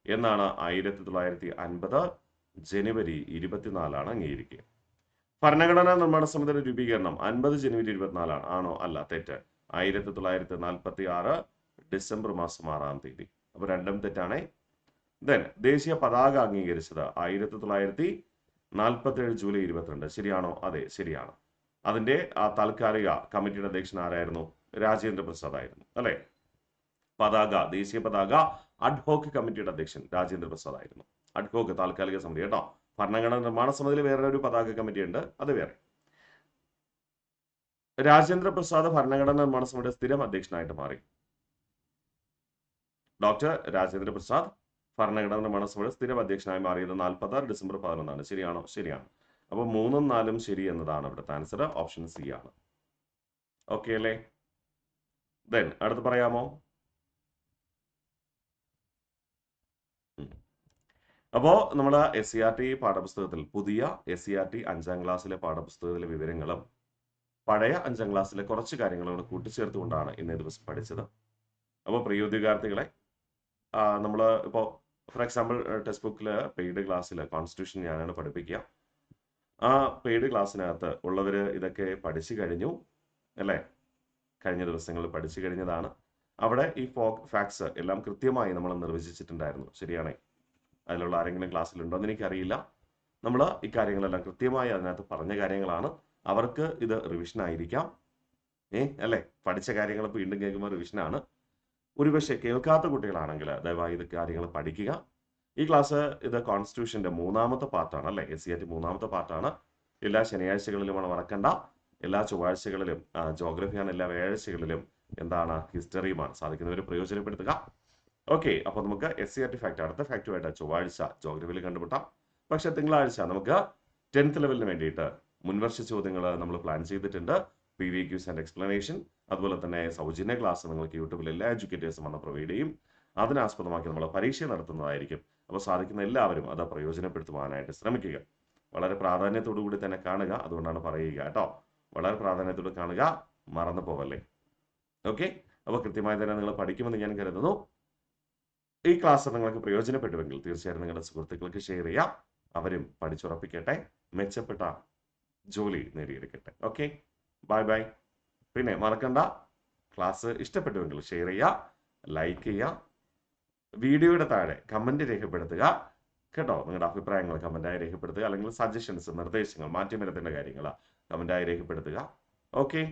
എന്നാണ് 1950 ജനുവരി 24 അംഗീകരിക്കുക. ഭരണഘടനാ നിർമ്മാണ സമിതിയുടെ രൂപീകരണം 50 ജനുവരി 24 ആണോ? അല്ല, തെറ്റ്. 1946 ഡിസംബർ മാസം 6 അപ്പൊ രണ്ടും തെറ്റാണേ. ദെൻ ദേശീയ പതാക അംഗീകരിച്ചത് 1947 ജൂലൈ 22. ശരിയാണോ? അതെ, ശരിയാണ്. അതിന്റെ താൽക്കാലിക കമ്മിറ്റിയുടെ അധ്യക്ഷൻ ആരായിരുന്നു? രാജേന്ദ്ര പ്രസാദ് ആയിരുന്നു അല്ലെ. ദേശീയ പതാക അഡ്ഹോക്ക് കമ്മിറ്റിയുടെ അധ്യക്ഷൻ രാജേന്ദ്ര പ്രസാദ് ആയിരുന്നു. അഡ്ഹോക്ക് താൽക്കാലിക സമിതി കേട്ടോ. ഭരണഘടനാ നിർമ്മാണ സമിതിയിൽ വേറെ ഒരു പതാക കമ്മിറ്റി ഉണ്ട്, അത് വേറെ. രാജേന്ദ്ര പ്രസാദ് ഭരണഘടനാ നിർമ്മാണ സമിതിയുടെ സ്ഥിരം അധ്യക്ഷനായിട്ട് മാറി. ഡോക്ടർ രാജേന്ദ്ര പ്രസാദ് ഭരണഘടനാ നിർമ്മാണ സമിതിയുടെ സ്ഥിരം അധ്യക്ഷനായി മാറിയത് 46 ഡിസംബർ 11. ശരിയാണോ? ശരിയാണ്. അപ്പൊ 3ഉം 4ഉം ശരി എന്നതാണ് ഇവിടുത്തെ ആൻസർ. ഓപ്ഷൻ സി ആണ്. ഓക്കെ അല്ലേ? ദെൻ അടുത്ത് പറയാമോ? അപ്പോൾ നമ്മൾ SCERT പാഠപുസ്തകത്തിൽ പുതിയ SCERT 5ാം ക്ലാസ്സിലെ പാഠപുസ്തകത്തിലെ വിവരങ്ങളും പഴയ 5ാം ക്ലാസ്സിലെ കുറച്ച് കാര്യങ്ങളോട് കൂട്ടിച്ചേർത്തുകൊണ്ടാണ് ഇന്നേ ദിവസം പഠിച്ചത്. അപ്പോൾ പ്രിയ ഉദ്യോഗാർത്ഥികളെ, നമ്മൾ ഇപ്പോൾ ഫോർ എക്സാമ്പിൾ ടെക്സ്റ്റ് ബുക്കിൽ പെയ്ഡ് ക്ലാസ്സിൽ കോൺസ്റ്റിറ്റ്യൂഷൻ ഞാനാണ് പഠിപ്പിക്കുക. ആ പെയ്ഡ് ക്ലാസ്സിനകത്ത് ഉള്ളവർ ഇതൊക്കെ പഠിച്ചു കഴിഞ്ഞു അല്ലേ? കഴിഞ്ഞ ദിവസങ്ങളിൽ പഠിച്ചു കഴിഞ്ഞതാണ്. അവിടെ ഈ ഫാക്ട്സ് എല്ലാം കൃത്യമായി നമ്മൾ നിർവചിച്ചിട്ടുണ്ടായിരുന്നു. ശരിയാണേ? അതിലുള്ള ആരെങ്കിലും ക്ലാസ്സിലുണ്ടോ എന്ന് എനിക്കറിയില്ല. നമ്മൾ ഈ കാര്യങ്ങളെല്ലാം കൃത്യമായി അതിനകത്ത് പറഞ്ഞ കാര്യങ്ങളാണ്. അവർക്ക് ഇത് റിവിഷൻ ആയിരിക്കാം, അല്ലേ? പഠിച്ച കാര്യങ്ങൾ വീണ്ടും കേൾക്കുമ്പോൾ റിവിഷനാണ്. ഒരുപക്ഷെ കേൾക്കാത്ത കുട്ടികളാണെങ്കിൽ ദയവായി ഇത് കാര്യങ്ങൾ പഠിക്കുക. ഈ ക്ലാസ് ഇത് കോൺസ്റ്റിറ്റ്യൂഷന്റെ 3ാമത്തെ പാർട്ടാണ് അല്ലേ? SCERT 3ാമത്തെ പാർട്ടാണ്. എല്ലാ ശനിയാഴ്ചകളിലുമാണ്, മറക്കണ്ട. എല്ലാ ചൊവ്വാഴ്ചകളിലും ജോഗ്രഫിയാണ്, എല്ലാ വ്യാഴാഴ്ചകളിലും എന്താണ്? ഹിസ്റ്ററിയുമാണ്. സാധിക്കുന്നവർ പ്രയോജനപ്പെടുത്തുക. ഓക്കെ, അപ്പോൾ നമുക്ക് SCERT ഫാക്ട് അടുത്ത ഫാക്റ്റുമായിട്ട് ചൊവ്വാഴ്ച ജോഗ്രഫിയിൽ കണ്ടുമുട്ടാം. പക്ഷെ തിങ്കളാഴ്ച നമുക്ക് 10th ലെവലിന് വേണ്ടിയിട്ട് മുൻവർഷ ചോദ്യങ്ങൾ നമ്മൾ പ്ലാൻ ചെയ്തിട്ടുണ്ട്. PVQs ആൻഡ് എക്സ്പ്ലനേഷൻ, അതുപോലെ തന്നെ സൗജന്യ ക്ലാസ് നിങ്ങൾക്ക് യൂട്യൂബിൽ എല്ലാ എഡ്യൂക്കേറ്റേഴ്സും വന്ന് പ്രൊവൈഡ് ചെയ്യും. അതിനാസ്പദമാക്കി നമ്മൾ പരീക്ഷ നടത്തുന്നതായിരിക്കും. അപ്പോൾ സാധിക്കുന്ന എല്ലാവരും അത് പ്രയോജനപ്പെടുത്തുവാനായിട്ട് ശ്രമിക്കുക. വളരെ പ്രാധാന്യത്തോടു കൂടി തന്നെ കാണുക. അതുകൊണ്ടാണ് പറയുക കേട്ടോ. വളരെ പ്രാധാന്യത്തോടെ കാണുക, മറന്നു പോവല്ലേ. ഓക്കെ, അപ്പോൾ കൃത്യമായി തന്നെ നിങ്ങൾ പഠിക്കുമെന്ന് ഞാൻ കരുതുന്നു. ഈ ക്ലാസ് നിങ്ങൾക്ക് പ്രയോജനപ്പെട്ടുവെങ്കിൽ തീർച്ചയായും നിങ്ങളുടെ സുഹൃത്തുക്കൾക്ക് ഷെയർ ചെയ്യാം. അവരും പഠിച്ചുറപ്പിക്കട്ടെ, മെച്ചപ്പെട്ട ജോലി നേടിയെടുക്കട്ടെ. Okay, bye bye. പിന്നെ മറക്കണ്ട, ക്ലാസ് ഇഷ്ടപ്പെട്ടുവെങ്കിൽ ഷെയർ ചെയ്യുക, ലൈക്ക് ചെയ്യുക, വീഡിയോയുടെ താഴെ കമന്റ് രേഖപ്പെടുത്തുക കേട്ടോ. നിങ്ങളുടെ അഭിപ്രായങ്ങൾ കമന്റായി രേഖപ്പെടുത്തുക, അല്ലെങ്കിൽ സജഷൻസ്, നിർദ്ദേശങ്ങൾ, മാറ്റി വരുത്തേണ്ട കാര്യങ്ങൾ കമന്റായി രേഖപ്പെടുത്തുക. ഓക്കെ.